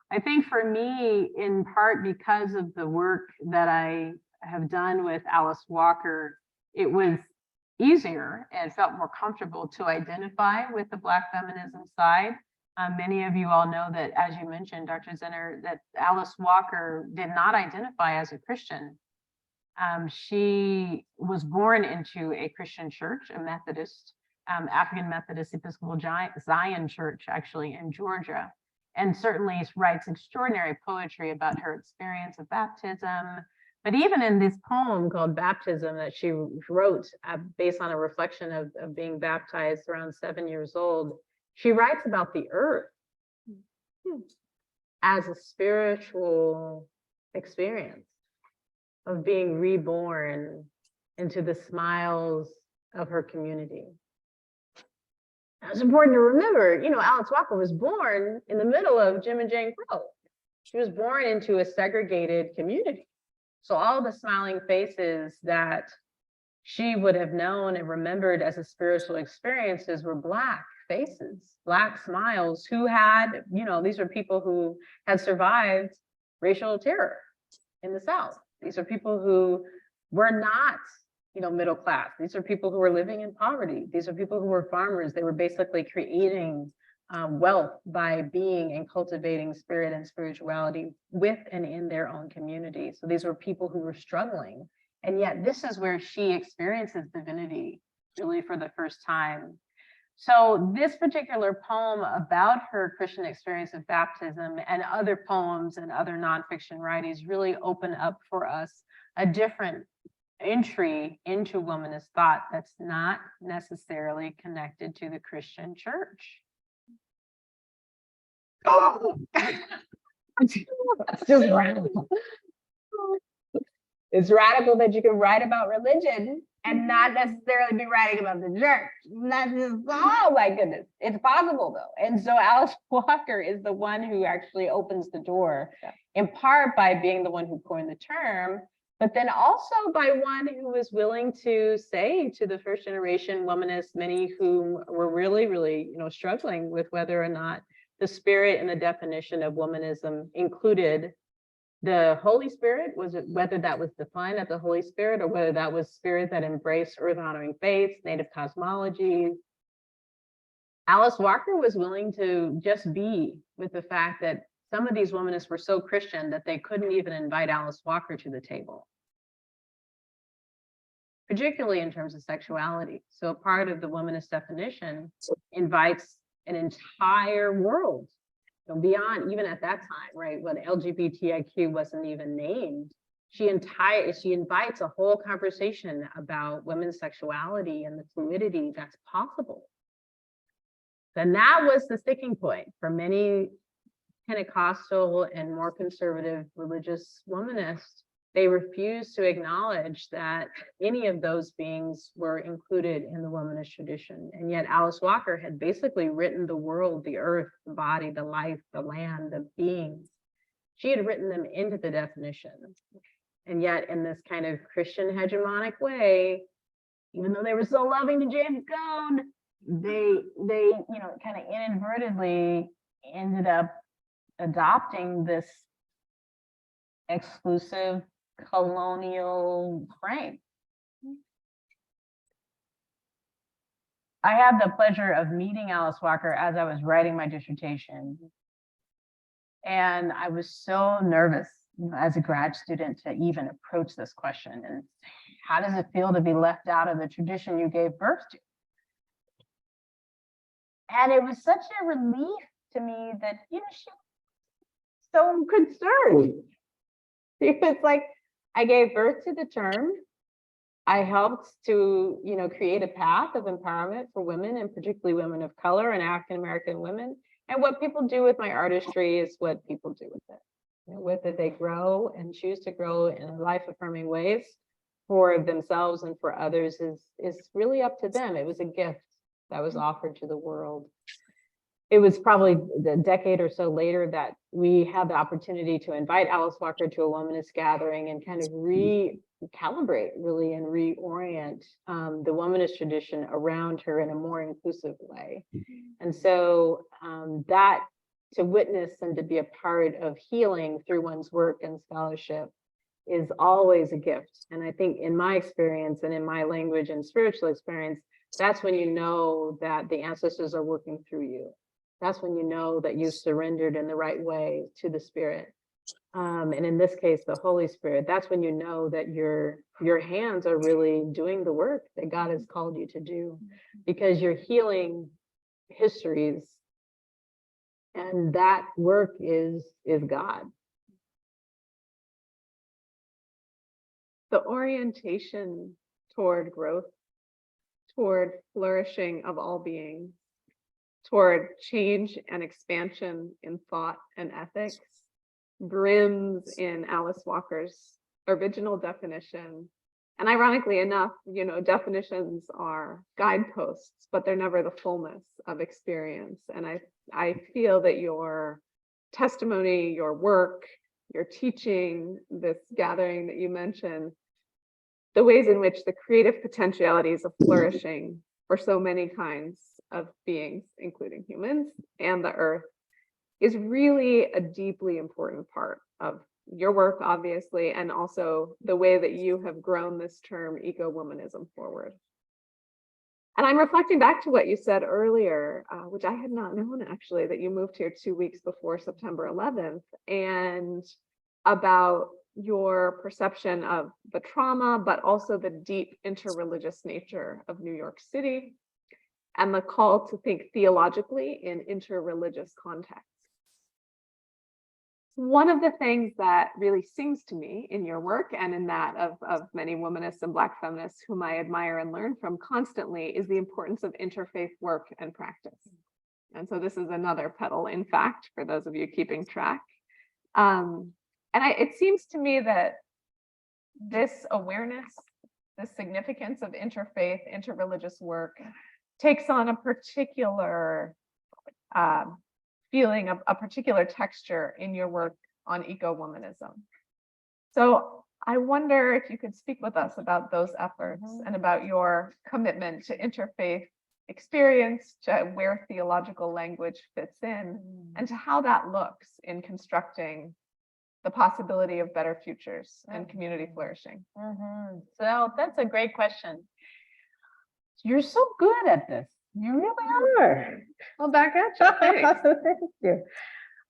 I think for me, in part because of the work that I have done with Alice Walker, it was easier and felt more comfortable to identify with the Black feminism side. Many of you all know that, as you mentioned, Dr. Zenner, that Alice Walker did not identify as a Christian. She was born into a Christian church, a Methodist, African Methodist Episcopal Zion Church, actually, in Georgia. And certainly writes extraordinary poetry about her experience of baptism. But even in this poem called Baptism that she wrote based on a reflection of being baptized around 7 years old, she writes about the earth as a spiritual experience of being reborn into the smiles of her community. It's important to remember, Alice Walker was born in the middle of Jim and Jane Crow. She was born into a segregated community. So all the smiling faces that she would have known and remembered as a spiritual experiences were Black faces, Black smiles who had, these are people who had survived racial terror in the South. These are people who were not middle class. These are people who were living in poverty. These are people who were farmers. They were basically creating wealth by being and cultivating spirit and spirituality with and in their own community. So these were people who were struggling. And yet this is where she experiences divinity really for the first time. So this particular poem about her Christian experience of baptism and other poems and other nonfiction writings really open up for us a different entry into womanist thought that's not necessarily connected to the Christian church. Oh, that's just radical. It's radical that you can write about religion and not necessarily be writing about the church. That's just, oh my goodness, it's possible though. And so Alice Walker is the one who actually opens the door, in part by being the one who coined the term, but then also by one who was willing to say to the first generation womanists, many whom were really, struggling with whether or not the spirit and the definition of womanism included the Holy Spirit, whether that was defined as the Holy Spirit or whether that was spirit that embraced earth honoring faiths, native cosmologies. Alice Walker was willing to just be with the fact that some of these womanists were so Christian that they couldn't even invite Alice Walker to the table, particularly in terms of sexuality. So part of the womanist definition invites an entire world, beyond even at that time, right, when LGBTIQ wasn't even named. She invites a whole conversation about women's sexuality and the fluidity that's possible. then that was the sticking point for many Pentecostal and more conservative religious womanists. They refused to acknowledge that any of those beings were included in the womanist tradition. And yet Alice Walker had basically written the world, the earth, the body, the life, the land, the beings. She had written them into the definition. And yet in this kind of Christian hegemonic way, even though they were so loving to James Cone, they kind of inadvertently ended up adopting this exclusive colonial frame. I had the pleasure of meeting Alice Walker as I was writing my dissertation. And I was so nervous, as a grad student to even approach this question. And how does it feel to be left out of the tradition you gave birth to? And it was such a relief to me that, she was so concerned. It's like, I gave birth to the term. I helped to, create a path of empowerment for women, and particularly women of color and African-American women. And what people do with my artistry is what people do with it. With it, they grow and choose to grow in life-affirming ways for themselves and for others is really up to them. It was a gift that was offered to the world. It was probably a decade or so later that we had the opportunity to invite Alice Walker to a womanist gathering and kind of recalibrate really and reorient the womanist tradition around her in a more inclusive way. And so that to witness and to be a part of healing through one's work and scholarship is always a gift. And I think in my experience and in my language and spiritual experience, that's when you know that the ancestors are working through you. That's when you know that you surrendered in the right way to the Spirit. And in this case, the Holy Spirit. That's when you know that your hands are really doing the work that God has called you to do, because you're healing histories. And that work is God. The orientation toward growth, toward flourishing of all beings, toward change and expansion in thought and ethics brims in Alice Walker's original definition. And ironically enough, definitions are guideposts, but they're never the fullness of experience. And I feel that your testimony, your work, your teaching, this gathering that you mentioned, the ways in which the creative potentialities of flourishing for so many kinds of beings, including humans and the earth, is really a deeply important part of your work, obviously, and also the way that you have grown this term eco-womanism forward. And I'm reflecting back to what you said earlier, which I had not known actually, that you moved here 2 weeks before September 11th, and about your perception of the trauma, but also the deep interreligious nature of New York City, and the call to think theologically in interreligious contexts. One of the things that really sings to me in your work and in that of many womanists and Black feminists whom I admire and learn from constantly is the importance of interfaith work and practice. And so this is another pedal, in fact, for those of you keeping track. It seems to me that this awareness, the significance of interfaith, interreligious work takes on a particular feeling, a particular texture in your work on eco-womanism. So I wonder if you could speak with us about those efforts and about your commitment to interfaith experience, to where theological language fits in, and to how that looks in constructing the possibility of better futures and community flourishing. So that's a great question. You're so good at this. You really are. Well, back at you. Thanks. Thank you.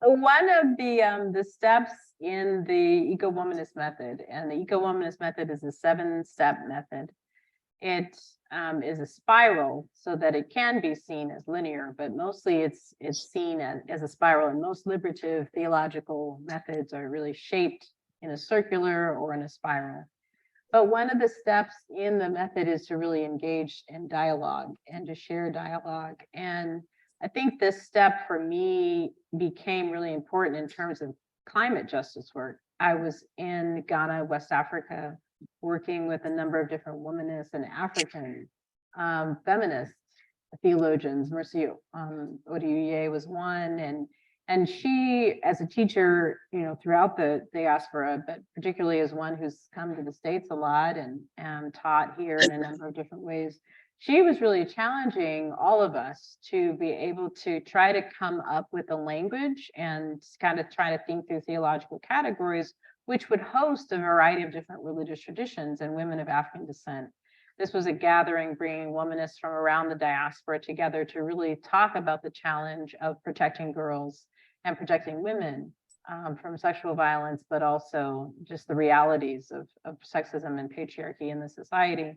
One of the steps in the eco-womanist method, and the eco-womanist method is a 7-step method. It is a spiral so that it can be seen as linear, but mostly it's seen as a spiral, and most liberative theological methods are really shaped in a circular or in a spiral. But one of the steps in the method is to really engage in dialogue and to share dialogue. And I think this step for me became really important in terms of climate justice work. I was in Ghana, West Africa, working with a number of different womanists and African feminist theologians. Mercy Odiyeye was one, and she, as a teacher, throughout the diaspora, but particularly as one who's come to the States a lot and taught here in a number of different ways, she was really challenging all of us to be able to try to come up with a language and kind of try to think through theological categories, which would host a variety of different religious traditions and women of African descent. This was a gathering bringing womanists from around the diaspora together to really talk about the challenge of protecting girls and protecting women from sexual violence, but also just the realities of sexism and patriarchy in the society.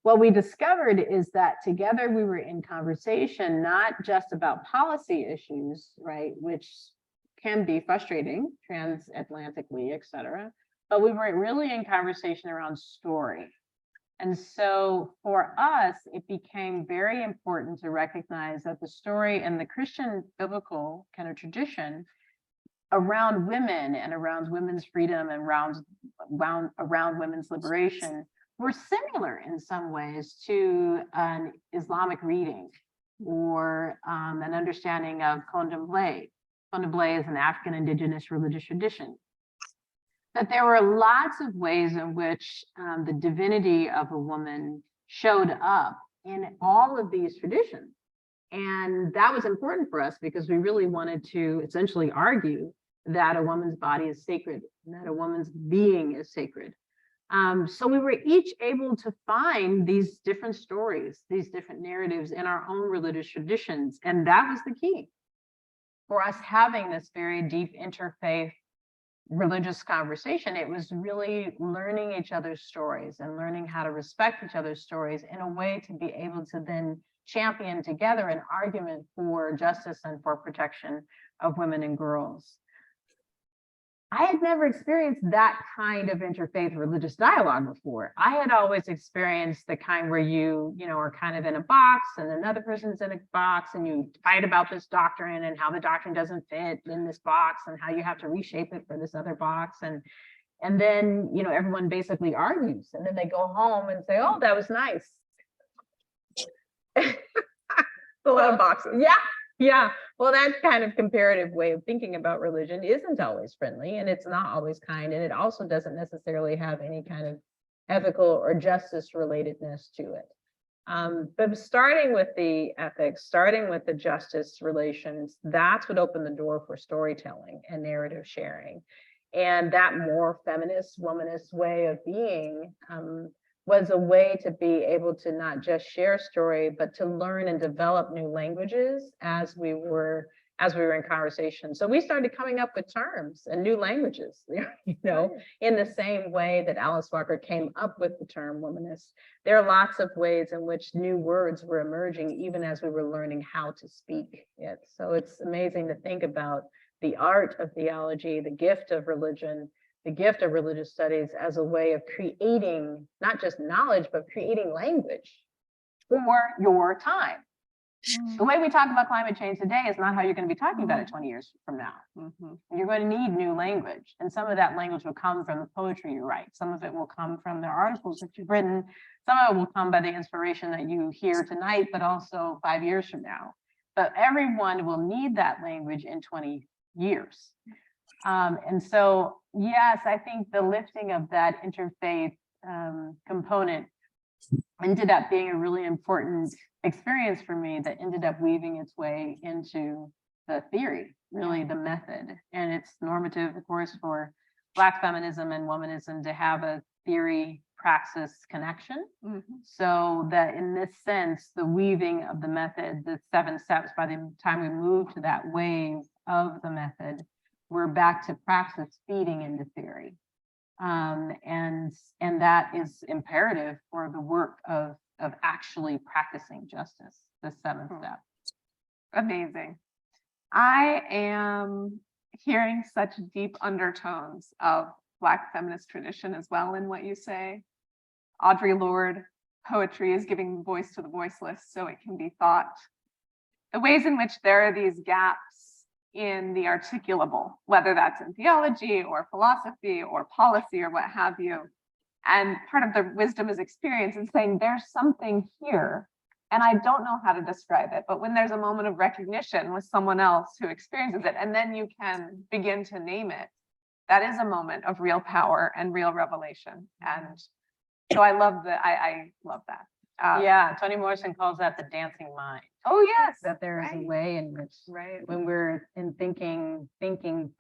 What we discovered is that together we were in conversation, not just about policy issues, right, which can be frustrating transatlantically, et cetera, but we were really in conversation around story. And so for us, it became very important to recognize that the story and the Christian biblical kind of tradition around women and around women's freedom and around women's liberation were similar in some ways to an Islamic reading or an understanding of Contemplé. Contemplé is an African indigenous religious tradition. That there were lots of ways in which the divinity of a woman showed up in all of these traditions. And that was important for us because we really wanted to essentially argue that a woman's body is sacred, and that a woman's being is sacred. So we were each able to find these different stories, these different narratives in our own religious traditions. And that was the key for us having this very deep interfaith religious conversation. It was really learning each other's stories and learning how to respect each other's stories in a way to be able to then champion together an argument for justice and for protection of women and girls. I had never experienced that kind of interfaith religious dialogue before. I had always experienced the kind where you are kind of in a box and another person's in a box and you fight about this doctrine and how the doctrine doesn't fit in this box and how you have to reshape it for this other box. And then, everyone basically argues and then they go home and say, oh, that was nice. A lot of boxes. Yeah. Well, that kind of comparative way of thinking about religion isn't always friendly and it's not always kind. And it also doesn't necessarily have any kind of ethical or justice relatedness to it. But starting with the ethics, starting with the justice relations, that's what opened the door for storytelling and narrative sharing. And that more feminist, womanist way of being was a way to be able to not just share story, but to learn and develop new languages as we were in conversation. So we started coming up with terms and new languages, in the same way that Alice Walker came up with the term womanist. There are lots of ways in which new words were emerging, even as we were learning how to speak it. So it's amazing to think about the art of theology, the gift of religion, the gift of religious studies as a way of creating not just knowledge, but creating language for your time. The way we talk about climate change today is not how you're going to be talking about it 20 years from now. You're going to need new language. And some of that language will come from the poetry you write. Some of it will come from the articles that you've written. Some of it will come by the inspiration that you hear tonight, but also 5 years from now. But everyone will need that language in 20 years. And so, yes, I think the lifting of that interfaith component ended up being a really important experience for me that ended up weaving its way into the theory, really the method. And it's normative, of course, for Black feminism and womanism to have a theory praxis connection. So that in this sense, the weaving of the method, the 7 steps, by the time we move to that wave of the method, we're back to praxis feeding into theory. And that is imperative for the work of actually practicing justice, the 7th step. Amazing. I am hearing such deep undertones of Black feminist tradition as well in what you say. Audre Lorde, poetry is giving voice to the voiceless so it can be thought. the ways in which there are these gaps in the articulable, whether that's in theology or philosophy or policy or what have you. And part of the wisdom is experience and saying there's something here and I don't know how to describe it. But when there's a moment of recognition with someone else who experiences it, and then you can begin to name it, that is a moment of real power and real revelation. And so I love that. I love that. Yeah, Toni Morrison calls that the dancing mind. Oh, yes. That there is right. a way in which, Right. when we're in thinking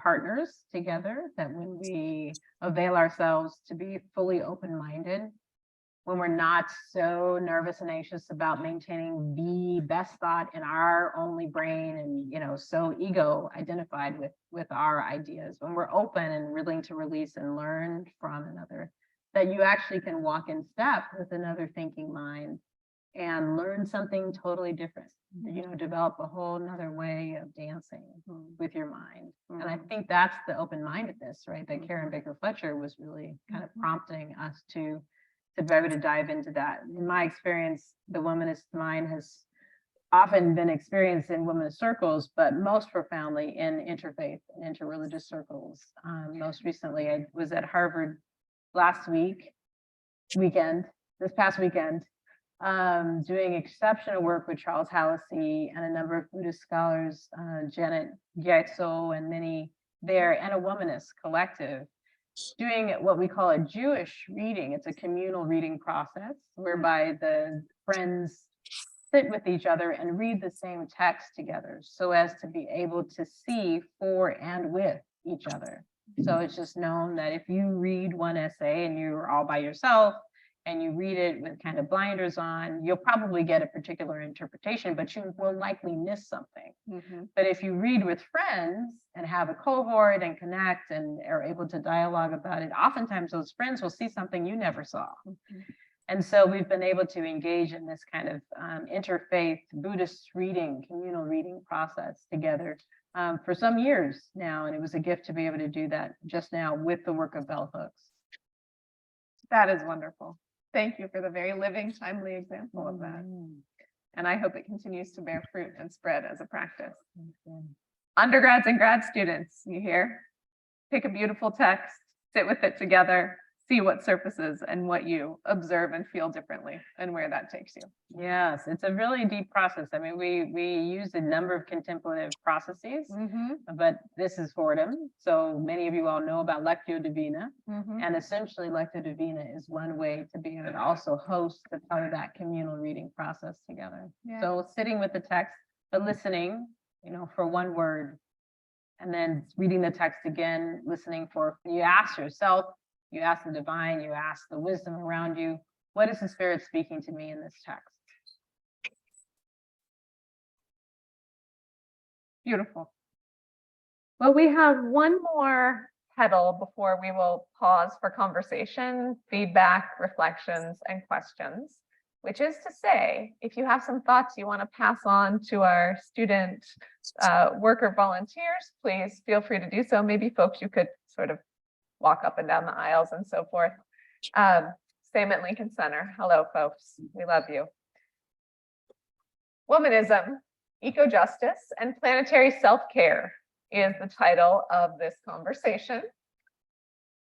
partners together, that when we avail ourselves to be fully open-minded, when we're not so nervous and anxious about maintaining the best thought in our only brain and, you know, so ego identified with our ideas, when we're open and willing to release and learn from another, that you actually can walk in step with another thinking mind and learn something totally different, you know, develop a whole nother way of dancing with your mind. And I think that's the open-mindedness, right? That Karen Baker Fletcher was really kind of prompting us to be able to dive into that. In my experience, the womanist mind has often been experienced in womanist circles, but most profoundly in interfaith and interreligious circles. Most recently, I was at Harvard this past weekend, doing exceptional work with Charles Hallisey and a number of Buddhist scholars, Janet Gyatso and many there, and a womanist collective, doing what we call a Jewish reading. It's a communal reading process whereby the friends sit with each other and read the same text together so as to be able to see for and with each other. So it's just known that if you read one essay and you're all by yourself and you read it with kind of blinders on, you'll probably get a particular interpretation, but you will likely miss something. But if you read with friends and have a cohort and connect and are able to dialogue about it, oftentimes those friends will see something you never saw. And so we've been able to engage in this kind of interfaith Buddhist reading, communal reading process together for some years now. And it was a gift to be able to do that just now with the work of bell hooks. That is wonderful. Thank you for the very living, timely example of that. And I hope it continues to bear fruit and spread as a practice. Undergrads and grad students, you hear? Pick a beautiful text, sit with it together, see what surfaces and what you observe and feel differently and where that takes you. Yes, it's a really deep process. I mean, we use a number of contemplative processes, but this is Fordham. So many of you all know about Lectio Divina. And essentially Lectio Divina is one way to be able to also host the part of that communal reading process together. So sitting with the text, but listening, you know, for one word, and then reading the text again, listening for, you ask yourself, you ask the divine, you ask the wisdom around you, what is the Spirit speaking to me in this text? Beautiful. Well, we have one more pedal before we will pause for conversation, feedback, reflections, and questions, which is to say, if you have some thoughts you want to pass on to our student worker volunteers, please feel free to do so. Maybe folks, you could sort of walk up and down the aisles and so forth. Same at Lincoln Center. Hello, folks. We love you. Womanism, Eco-Justice, and Planetary Self-Care is the title of this conversation.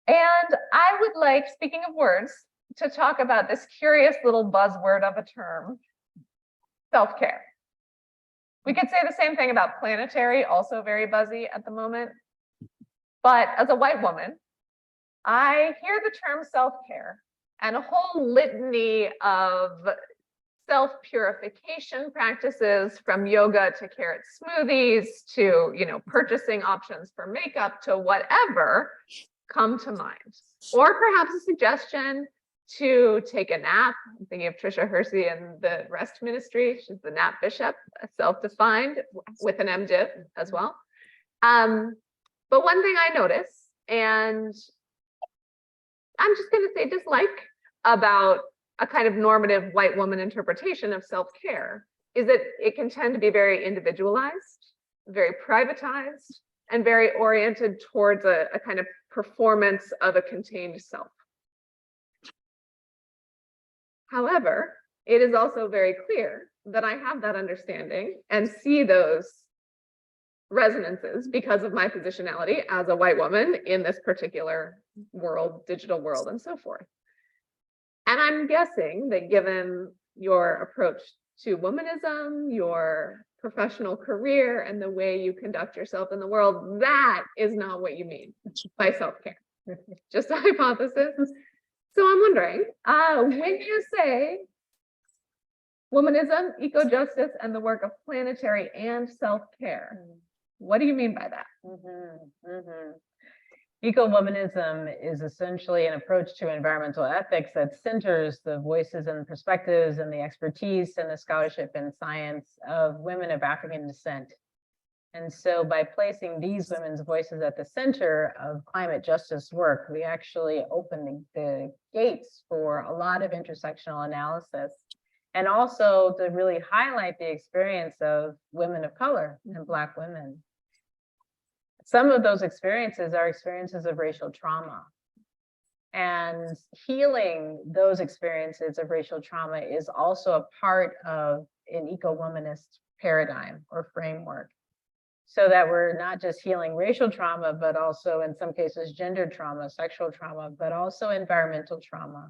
And I would like, speaking of words, to talk about this curious little buzzword of a term, self-care. We could say the same thing about planetary, also very buzzy at the moment. But as a white woman, I hear the term self-care and a whole litany of self-purification practices, from yoga to carrot smoothies to, you know, purchasing options for makeup to whatever, come to mind. Or perhaps a suggestion to take a nap. I'm thinking of Tricia Hersey and the Rest Ministry. She's the nap bishop, self-defined with an MDiv as well. But one thing I notice, and I'm just going to say dislike about a kind of normative white woman interpretation of self-care, is that it can tend to be very individualized, very privatized, and very oriented towards a kind of performance of a contained self. However, it is also very clear that I have that understanding and see those resonances because of my positionality as a white woman in this particular world, digital world, and so forth. And I'm guessing that given your approach to womanism, your professional career, and the way you conduct yourself in the world, that is not what you mean by self-care. Just a hypothesis. So I'm wondering, when you say womanism, eco-justice, and the work of Planetary and self-care, what do you mean by that? Ecowomanism is essentially an approach to environmental ethics that centers the voices and perspectives and the expertise and the scholarship and science of women of African descent. And so by placing these women's voices at the center of climate justice work, we actually open the gates for a lot of intersectional analysis, and also to really highlight the experience of women of color and Black women. Some of those experiences are experiences of racial trauma. And healing those experiences of racial trauma is also a part of an eco-womanist paradigm or framework. So that we're not just healing racial trauma, but also in some cases, gender trauma, sexual trauma, but also environmental trauma.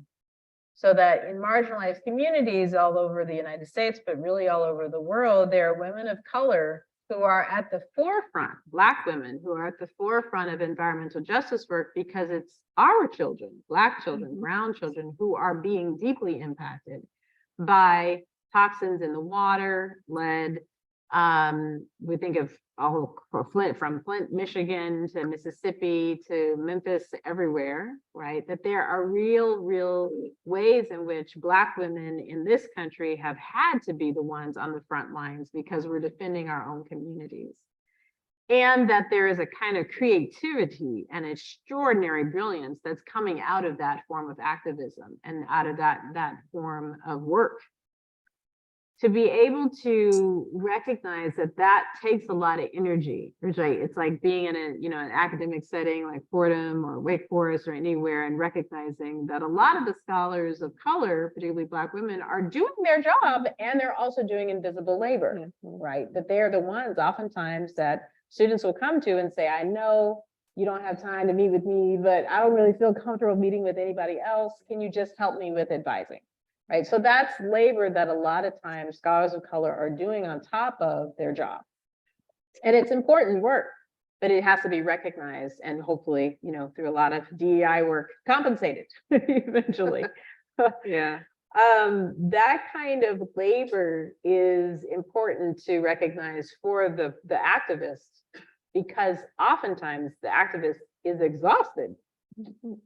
So that in marginalized communities all over the United States, but really all over the world, there are women of color who are at the forefront, Black women who are at the forefront of environmental justice work, because it's our children, Black children, brown children, who are being deeply impacted by toxins in the water, lead. We think of all from Flint, Michigan to Mississippi to Memphis, everywhere, right? That there are real ways in which Black women in this country have had to be the ones on the front lines because we're defending our own communities. And that there is a kind of creativity and extraordinary brilliance that's coming out of that form of activism and out of that form of work. To be able to recognize that that takes a lot of energy, right? It's like being in an academic setting like Fordham or Wake Forest or anywhere, and recognizing that a lot of the scholars of color, particularly Black women, are doing their job and they're also doing invisible labor, right? That they're the ones oftentimes that students will come to and say, I know you don't have time to meet with me, but I don't really feel comfortable meeting with anybody else. Can you just help me with advising? Right, so that's labor that a lot of times scholars of color are doing on top of their job. And it's important work, but it has to be recognized and hopefully, through a lot of DEI work, compensated eventually. Yeah. That kind of labor is important to recognize for the activist, because oftentimes the activist is exhausted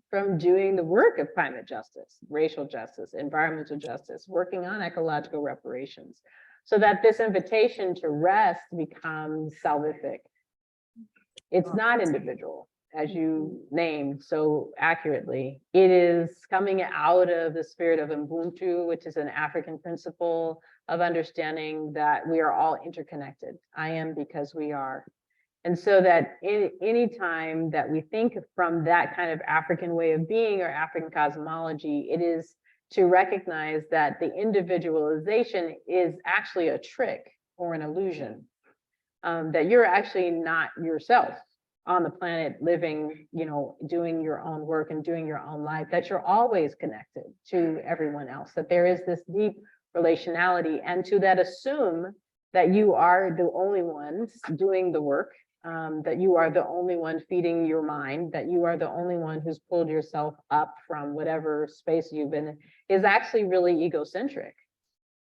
from doing the work of climate justice, racial justice, environmental justice, working on ecological reparations, so that this invitation to rest becomes salvific. It's not individual, as you named so accurately. It is coming out of the spirit of Ubuntu, which is an African principle of understanding that we are all interconnected. I am because we are. And so that any time that we think from that kind of African way of being or African cosmology, it is to recognize that the individualization is actually a trick or an illusion, that you're actually not yourself on the planet living, doing your own work and doing your own life, that you're always connected to everyone else, that there is this deep relationality, and to that assume that you are the only ones doing the work, that you are the only one feeding your mind, that you are the only one who's pulled yourself up from whatever space you've been in, is actually really egocentric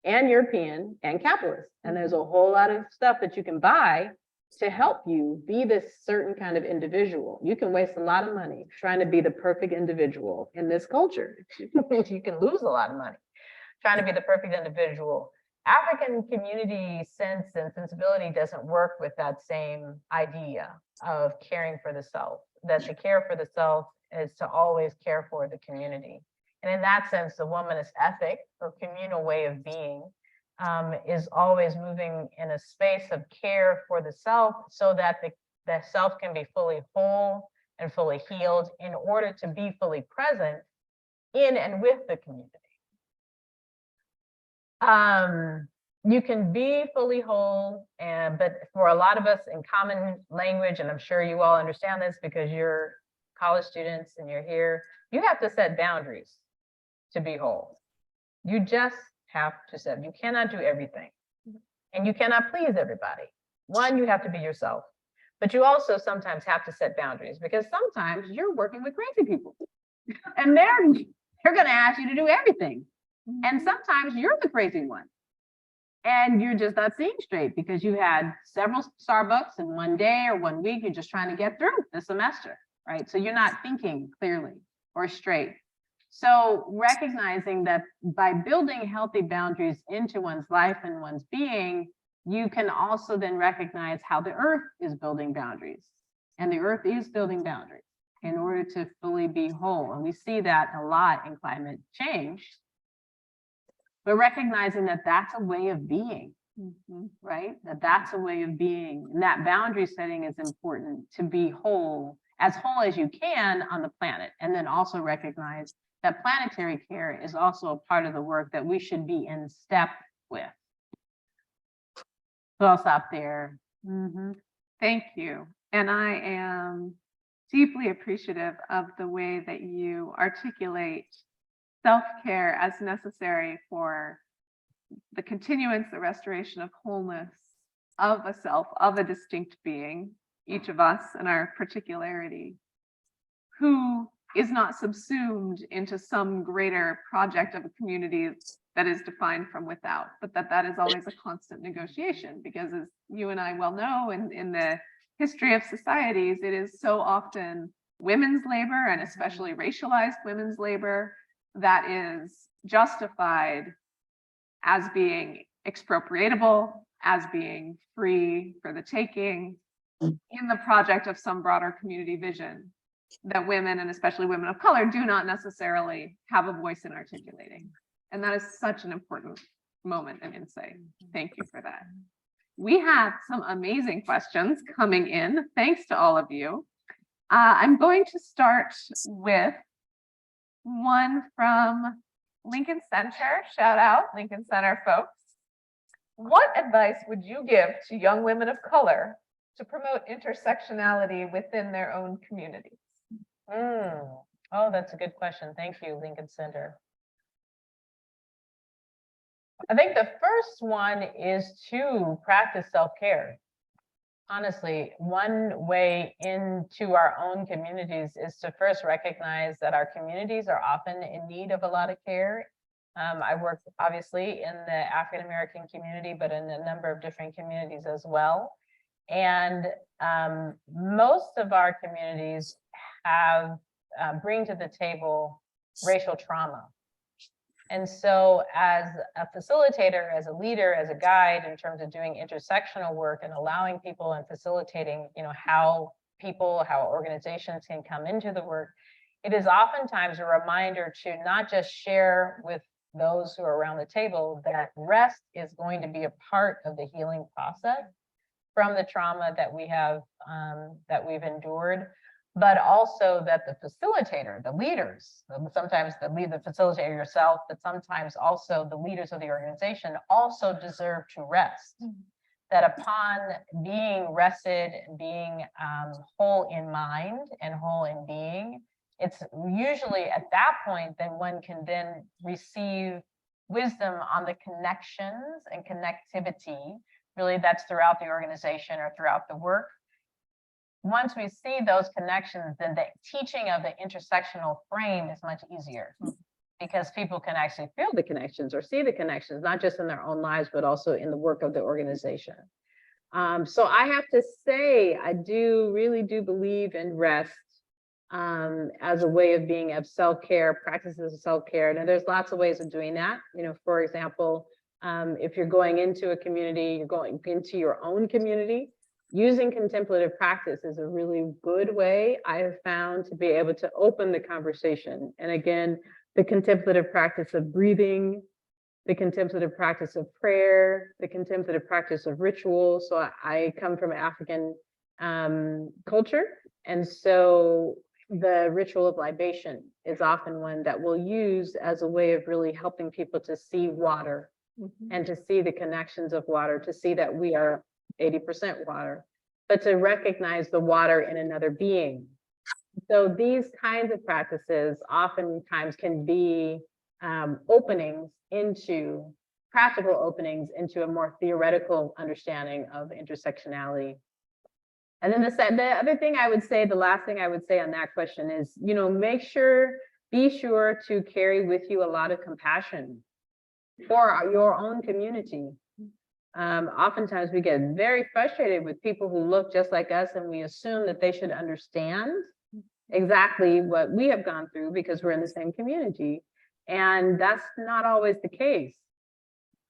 and European and capitalist. And there's a whole lot of stuff that you can buy to help you be this certain kind of individual. You can waste a lot of money trying to be the perfect individual in this culture. You can lose a lot of money trying to be the perfect individual. African community sense and sensibility doesn't work with that same idea of caring for the self, that to care for the self is to always care for the community. And in that sense, the womanist ethic or communal way of being is always moving in a space of care for the self, so that the self can be fully whole and fully healed in order to be fully present in and with the community. You can be fully whole, but for a lot of us in common language, and I'm sure you all understand this because you're college students and you're here, you have to set boundaries to be whole. You just have to set, you cannot do everything. And you cannot please everybody. One, you have to be yourself. But you also sometimes have to set boundaries because sometimes you're working with crazy people. And they're going to ask you to do everything. And sometimes you're the crazy one. And you're just not seeing straight because you had several Starbucks in one day or 1 week. You're just trying to get through the semester, right? So you're not thinking clearly or straight. So recognizing that by building healthy boundaries into one's life and one's being, you can also then recognize how the earth is building boundaries. And the earth is building boundaries in order to fully be whole. And we see that a lot in climate change. But recognizing that that's a way of being, right? That's a way of being. And that boundary setting is important to be whole as you can on the planet. And then also recognize that planetary care is also a part of the work that we should be in step with. So I'll stop there. Thank you. And I am deeply appreciative of the way that you articulate self-care as necessary for the continuance, the restoration of wholeness of a self, of a distinct being, each of us and our particularity, who is not subsumed into some greater project of a community that is defined from without, but that is always a constant negotiation, because as you and I well know, in the history of societies, it is so often women's labor, and especially racialized women's labor, that is justified as being expropriatable, as being free for the taking, in the project of some broader community vision that women, and especially women of color, do not necessarily have a voice in articulating. And that is such an important moment and insight. Thank you for that. We have some amazing questions coming in. Thanks to all of you. I'm going to start with one from Lincoln Center. Shout out, Lincoln Center folks. What advice would you give to young women of color to promote intersectionality within their own communities? Oh, that's a good question. Thank you, Lincoln Center. I think the first one is to practice self-care. Honestly, one way into our own communities is to first recognize that our communities are often in need of a lot of care. I work obviously in the African American community, but in a number of different communities as well. And most of our communities have bring to the table racial trauma. And so as a facilitator, as a leader, as a guide in terms of doing intersectional work and allowing people and facilitating, how people, how organizations can come into the work, it is oftentimes a reminder to not just share with those who are around the table that rest is going to be a part of the healing process from the trauma that we have, that we've endured, but also that the facilitator, the leaders, sometimes the facilitator yourself, but sometimes also the leaders of the organization also deserve to rest. That upon being rested, being whole in mind and whole in being, it's usually at that point that one can then receive wisdom on the connections and connectivity, really that's throughout the organization or throughout the work. Once we see those connections, then the teaching of the intersectional frame is much easier because people can actually feel the connections or see the connections, not just in their own lives, but also in the work of the organization. So I have to say, I really do believe in rest as a way of being, of self-care, practices of self-care. Now there's lots of ways of doing that. For example, if you're going into a community, you're going into your own community, using contemplative practice is a really good way I have found to be able to open the conversation. And again, the contemplative practice of breathing, the contemplative practice of prayer, the contemplative practice of ritual. So I come from African culture. And so the ritual of libation is often one that we'll use as a way of really helping people to see water and to see the connections of water, to see that we are 80% water, but to recognize the water in another being. So these kinds of practices oftentimes can be practical openings into a more theoretical understanding of intersectionality. And then the other thing I would say, the last thing I would say on that question is, be sure to carry with you a lot of compassion for your own community. Oftentimes we get very frustrated with people who look just like us, and we assume that they should understand exactly what we have gone through because we're in the same community. And that's not always the case.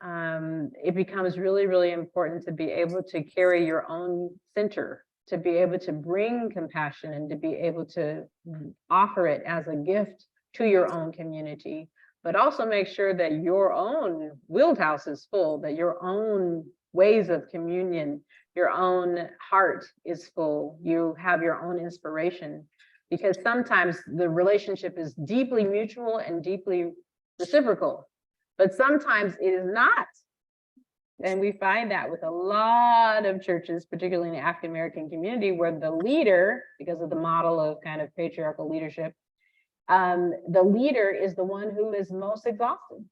It becomes really, really important to be able to carry your own center, to be able to bring compassion and to be able to offer it as a gift to your own community, but also make sure that your own wheelhouse is full, that your own ways of communion, your own heart is full, you have your own inspiration, because sometimes the relationship is deeply mutual and deeply reciprocal, but sometimes it is not. And we find that with a lot of churches, particularly in the African American community, where the leader, because of the model of kind of patriarchal leadership, the leader is the one who is most exhausted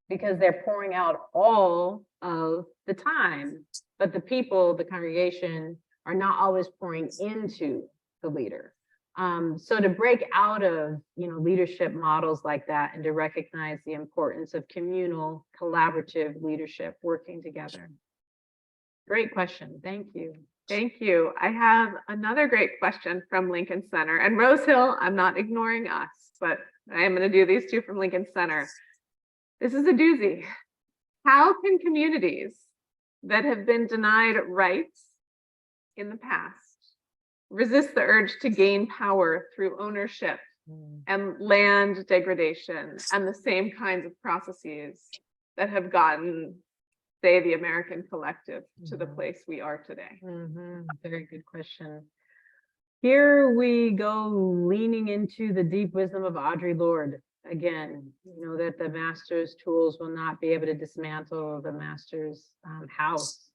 because they're pouring out all of the time, but the people, the congregation, are not always pouring into the leader. So to break out of leadership models like that and to recognize the importance of communal, collaborative leadership working together. Great question. Thank you. Thank you. I have another great question from Lincoln Center. And Rose Hill, I'm not ignoring us, but I am going to do these two from Lincoln Center. This is a doozy. How can communities that have been denied rights in the past resist the urge to gain power through ownership and land degradation and the same kinds of processes that have gotten, say, the American collective to the place we are today? Very good question. Here we go leaning into the deep wisdom of Audre Lorde. Again, that the master's tools will not be able to dismantle the master's house.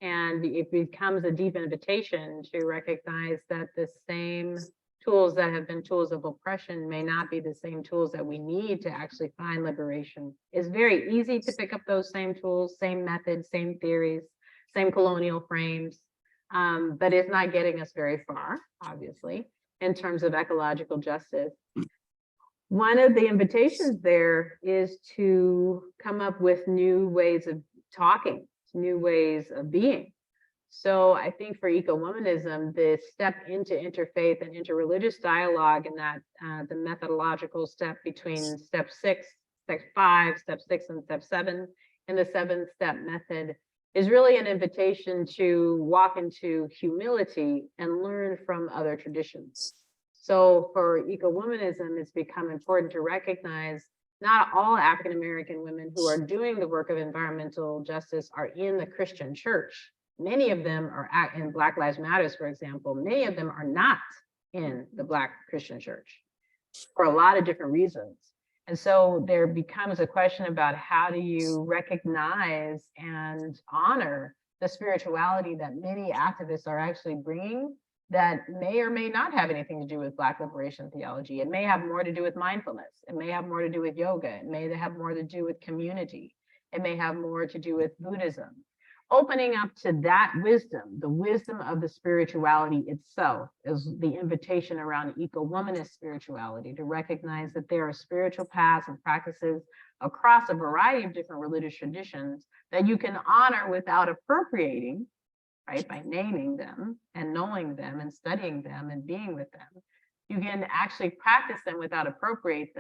And it becomes a deep invitation to recognize that the same tools that have been tools of oppression may not be the same tools that we need to actually find liberation. It's very easy to pick up those same tools, same methods, same theories, same colonial frames, but it's not getting us very far, obviously, in terms of ecological justice. One of the invitations there is to come up with new ways of talking, new ways of being. So I think for Ecowomanism, the step into interfaith and interreligious dialogue, and that the methodological step between step 5, step 6, and step 7 in the 7-step method is really an invitation to walk into humility and learn from other traditions. So for Ecowomanism, it's become important to recognize not all African American women who are doing the work of environmental justice are in the Christian church. Many of them are in Black Lives Matters, for example. Many of them are not in the Black Christian church for a lot of different reasons. And so there becomes a question about how do you recognize and honor the spirituality that many activists are actually bringing that may or may not have anything to do with Black liberation theology. It may have more to do with mindfulness. It may have more to do with yoga. It may have more to do with community. It may have more to do with Buddhism. Opening up to that wisdom, the wisdom of the spirituality itself, is the invitation around eco-womanist spirituality, to recognize that there are spiritual paths and practices across a variety of different religious traditions that you can honor without appropriating, right? By naming them and knowing them and studying them and being with them. You can actually practice them without appropriating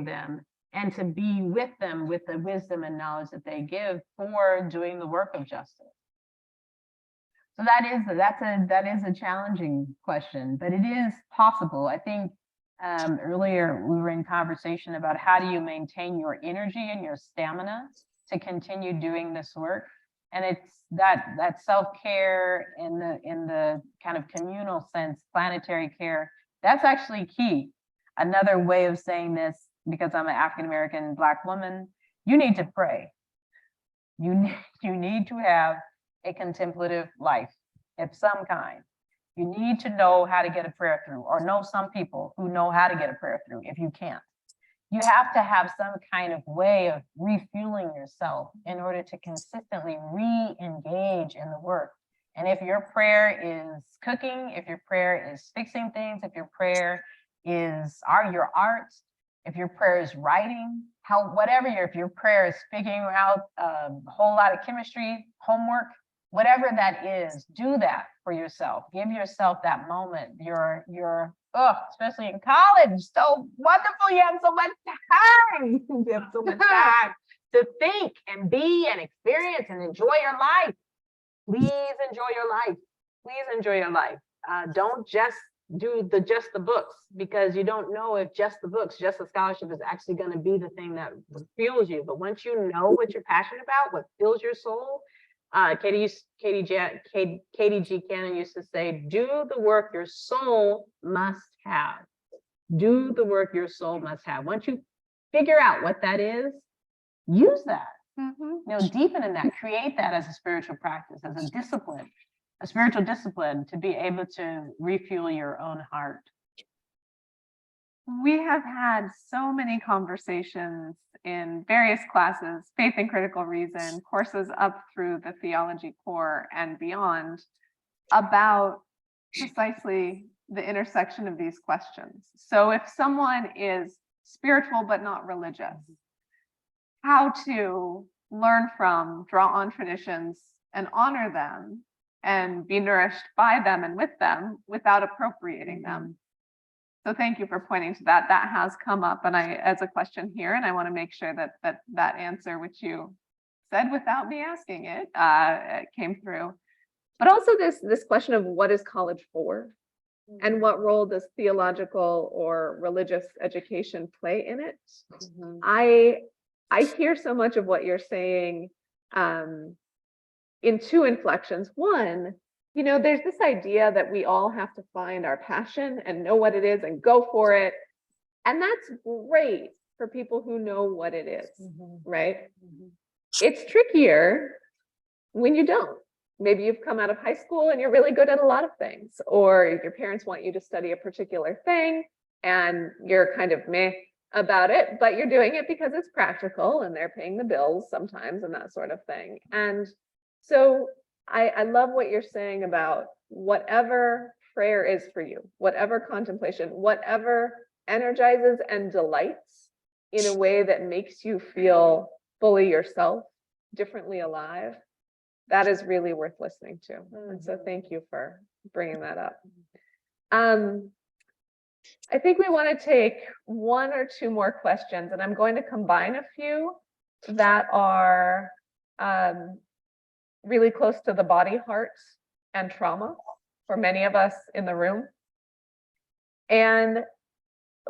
them, and to be with them with the wisdom and knowledge that they give for doing the work of justice. So that is a challenging question, but it is possible. I think earlier we were in conversation about how do you maintain your energy and your stamina to continue doing this work. And it's that self-care in the kind of communal sense, planetary care, that's actually key. Another way of saying this, because I'm an African-American Black woman, You need to pray. You need to have a contemplative life of some kind. You need to know how to get a prayer through, or know some people who know how to get a prayer through if you can't. You have to have some kind of way of refueling yourself in order to consistently re-engage in the work. And if your prayer is cooking, if your prayer is fixing things, if your prayer is your art, if your prayer is writing, if your prayer is figuring out a whole lot of chemistry, homework, whatever that is, do that for yourself. Give yourself that moment. Especially in college, so wonderful. You have so much time. You have so much time to think and be and experience and enjoy your life. Please enjoy your life. Please enjoy your life. Don't just do just the books, because you don't know if just the books, just the scholarship is actually going to be the thing that fuels you. But once you know what you're passionate about, what fills your soul, Katie G. Cannon used to say, do the work your soul must have. Do the work your soul must have. Once you figure out what that is, use that. Deepen in that, create that as a spiritual practice, as a discipline, a spiritual discipline to be able to refuel your own heart. We have had so many conversations in various classes, faith and critical reason, courses up through the theology core and beyond, about precisely the intersection of these questions. So if someone is spiritual but not religious, how to learn from, draw on traditions and honor them and be nourished by them and with them without appropriating them. So thank you for pointing to that. That has come up as a question here, and I want to make sure that answer, which you said without me asking it, came through. But also this question of what is college for, and what role does theological or religious education play in it? I hear so much of what you're saying in two inflections. One, there's this idea that we all have to find our passion and know what it is and go for it. And that's great for people who know what it is, right? It's trickier when you don't. Maybe you've come out of high school and you're really good at a lot of things, or your parents want you to study a particular thing and you're kind of meh about it, but you're doing it because it's practical and they're paying the bills sometimes and that sort of thing. And so I love what you're saying about whatever prayer is for you, whatever contemplation, whatever energizes and delights in a way that makes you feel fully yourself, differently alive. That is really worth listening to. And so thank you for bringing that up. I think we want to take one or two more questions, and I'm going to combine a few that are really close to the body, heart, and trauma for many of us in the room. And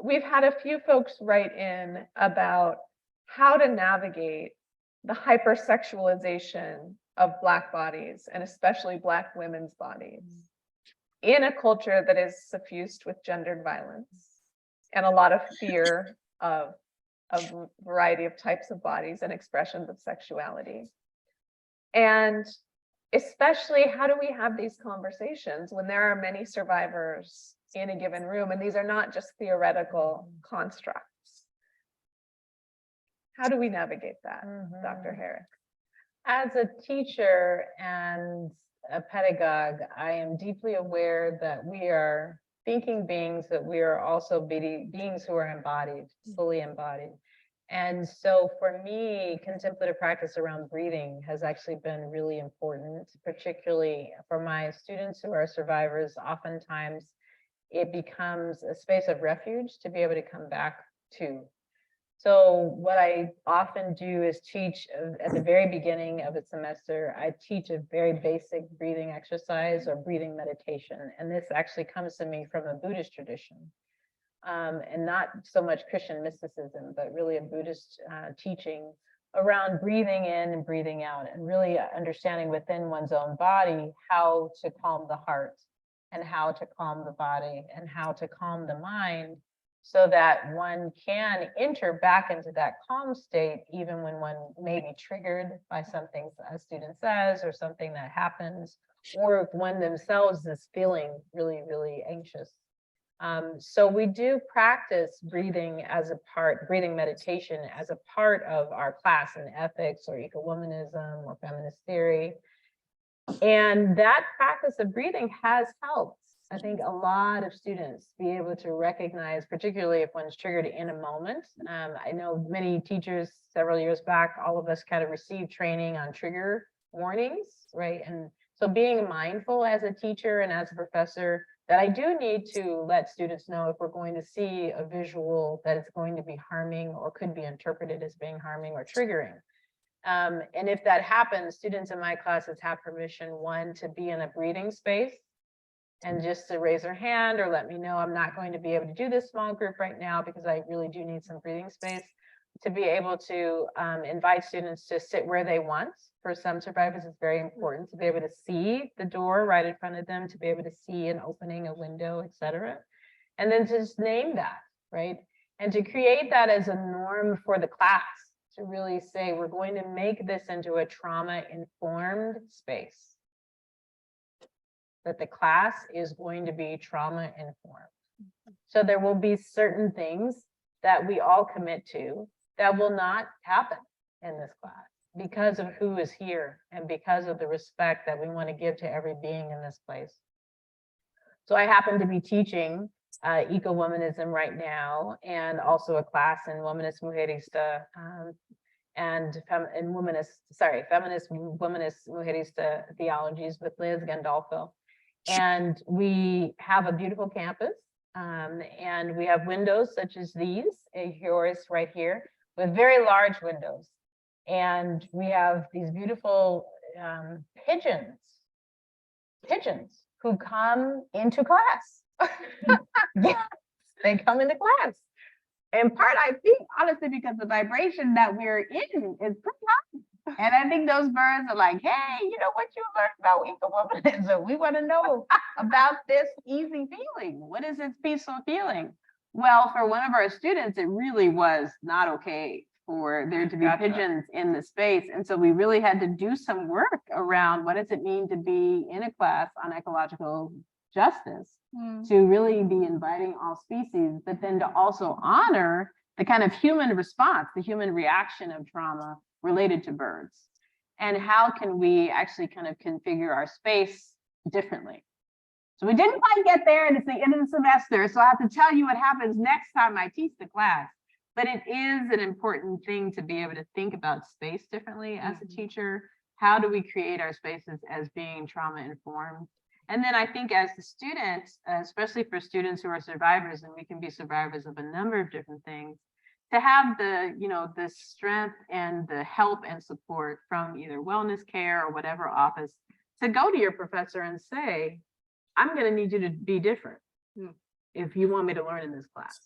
we've had a few folks write in about how to navigate the hypersexualization of Black bodies, and especially Black women's bodies, in a culture that is suffused with gendered violence and a lot of fear of a variety of types of bodies and expressions of sexuality. And especially, how do we have these conversations when there are many survivors in a given room, and these are not just theoretical constructs? How do we navigate that, Dr. Harris? As a teacher and a pedagogue, I am deeply aware that we are thinking beings, that we are also beings who are embodied, fully embodied. And so for me, contemplative practice around breathing has actually been really important, particularly for my students who are survivors. Oftentimes it becomes a space of refuge to be able to come back to. So what I often do is teach at the very beginning of a semester, I teach a very basic breathing exercise or breathing meditation. And this actually comes to me from a Buddhist tradition. And not so much Christian mysticism, but really a Buddhist teaching around breathing in and breathing out, and really understanding within one's own body how to calm the heart and how to calm the body and how to calm the mind so that one can enter back into that calm state, even when one may be triggered by something a student says or something that happens, or if one themselves is feeling really, really anxious. So we do practice breathing breathing meditation as a part of our class in ethics or ecowomanism or feminist theory. And that practice of breathing has helped, I think, a lot of students be able to recognize, particularly if one's triggered in a moment. I know many teachers several years back, all of us kind of received training on trigger warnings, right? And so being mindful as a teacher and as a professor that I do need to let students know if we're going to see a visual that is going to be harming or could be interpreted as being harming or triggering. And if that happens, students in my classes have permission, one, to be in a breathing space and just to raise their hand or let me know I'm not going to be able to do this small group right now because I really do need some breathing space, to be able to invite students to sit where they want. For some survivors, it's very important to be able to see the door right in front of them, to be able to see an opening, a window, etc. And then to just name that, right? And to create that as a norm for the class, to really say, we're going to make this into a trauma-informed space. That the class is going to be trauma-informed. So there will be certain things that we all commit to that will not happen in this class because of who is here and because of the respect that we want to give to every being in this place. So I happen to be teaching Ecowomanism right now, and also a class in Womanist Mujerista and Feminist Womanist Mujerista Theologies with Liz Gandolfo. And we have a beautiful campus, and we have windows such as these, yours right here, with very large windows. And we have these beautiful pigeons who come into class. Yes, they come into class. In part, I think, honestly, because the vibration that we're in is pretty high. And I think those birds are like, hey, you know what you learned about ecowomanism? We want to know about this easy feeling. What is this peaceful feeling? Well, for one of our students, it really was not okay for there to be pigeons in the space. And so we really had to do some work around what does it mean to be in a class on ecological justice, to really be inviting all species, but then to also honor the kind of human response, the human reaction of trauma related to birds. And how can we actually kind of configure our space differently? So we didn't quite get there, and it's the end of the semester, so I have to tell you what happens next time I teach the class. But it is an important thing to be able to think about space differently as a teacher. How do we create our spaces as being trauma informed? And then I think as the students, especially for students who are survivors, and we can be survivors of a number of different things, to have the, the strength and the help and support from either wellness care or whatever office to go to your professor and say, I'm going to need you to be different if you want me to learn in this class.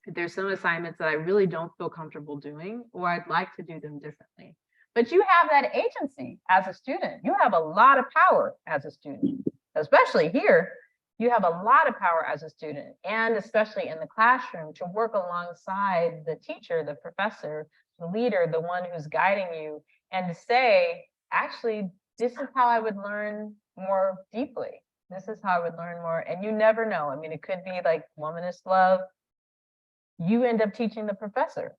There's some assignments that I really don't feel comfortable doing, or I'd like to do them differently. But you have that agency as a student. You have a lot of power as a student, especially here. You have a lot of power as a student, and especially in the classroom, to work alongside the teacher, the professor, the leader, the one who's guiding you, and to say, actually, this is how I would learn more deeply. This is how I would learn more. And you never know. I mean, it could be like womanist love. You end up teaching the professor.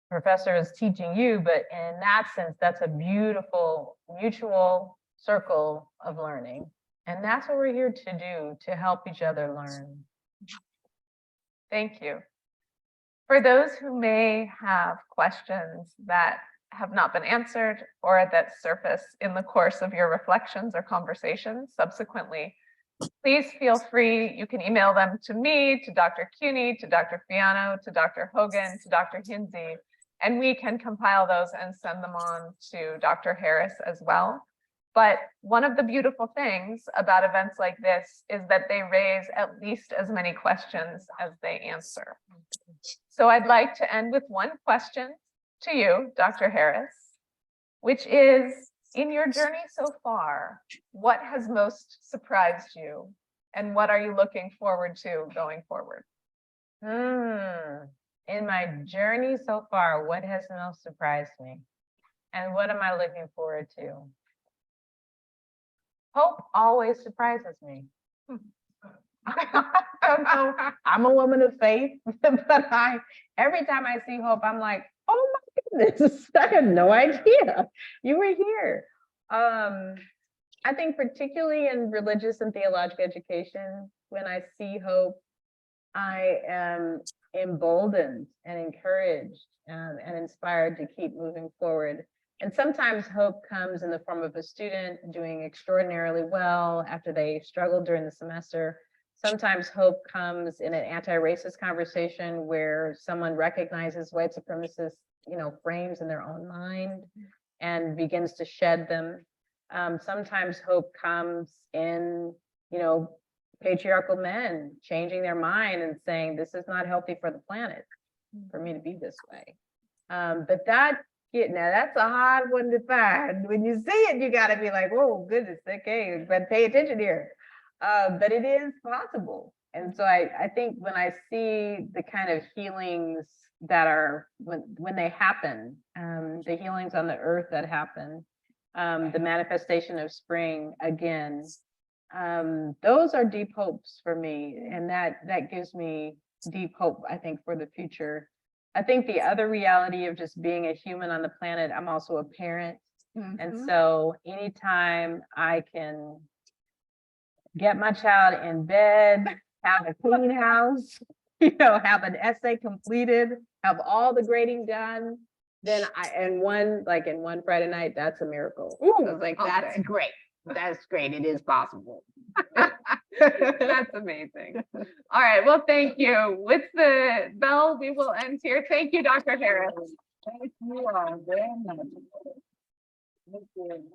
Professor is teaching you, but in that sense, that's a beautiful mutual circle of learning. And that's what we're here to do, to help each other learn. Thank you. For those who may have questions that have not been answered or that surface in the course of your reflections or conversations subsequently, please feel free. You can email them to me, to Dr. Cuny, to Dr. Fiano, to Dr. Hogan, to Dr. Hinsey, and we can compile those and send them on to Dr. Harris as well. But one of the beautiful things about events like this is that they raise at least as many questions as they answer. So I'd like to end with one question to you, Dr. Harris, which is, in your journey so far, what has most surprised you And what are you looking forward to going forward? In my journey so far, what has most surprised me? And what am I looking forward to? Hope always surprises me. I don't know. I'm a woman of faith, but every time I see hope, I'm like, oh my goodness, I had no idea you were here. I think particularly in religious and theological education, when I see hope, I am emboldened and encouraged and inspired to keep moving forward. And sometimes hope comes in the form of a student doing extraordinarily well after they struggled during the semester. Sometimes hope comes in an anti-racist conversation where someone recognizes white supremacist, frames in their own mind and begins to shed them. Sometimes hope comes in, patriarchal men changing their mind and saying, this is not healthy for the planet for me to be this way. But now that's a hard one to find. When you see it, you got to be like, oh, goodness, okay, but pay attention here. But it is possible. And so I think when I see the kind of healings that are, when they happen, the healings on the earth that happen, the manifestation of spring again, those are deep hopes for me. And that gives me deep hope, I think, for the future. I think the other reality of just being a human on the planet, I'm also a parent. And so anytime I can get my child in bed, have a clean house, have an essay completed, have all the grading done, then in one Friday night, that's a miracle. I was like, that's great. That's great. It is possible. That's amazing. All right. Well, thank you. With the bell, we will end here. Thank you, Dr. Harris. Thank you all very much. Thank you.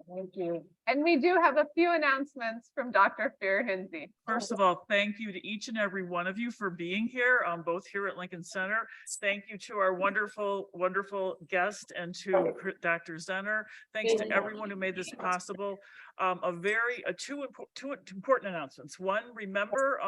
Thank you. And we do have a few announcements from Dr. Fear-Hinsey. First of all, thank you to each and every one of you for being here, both here at Lincoln Center. Thank you to our wonderful, wonderful guest and to Dr. Zenner. Thanks to everyone who made this possible. Two important announcements. One, remember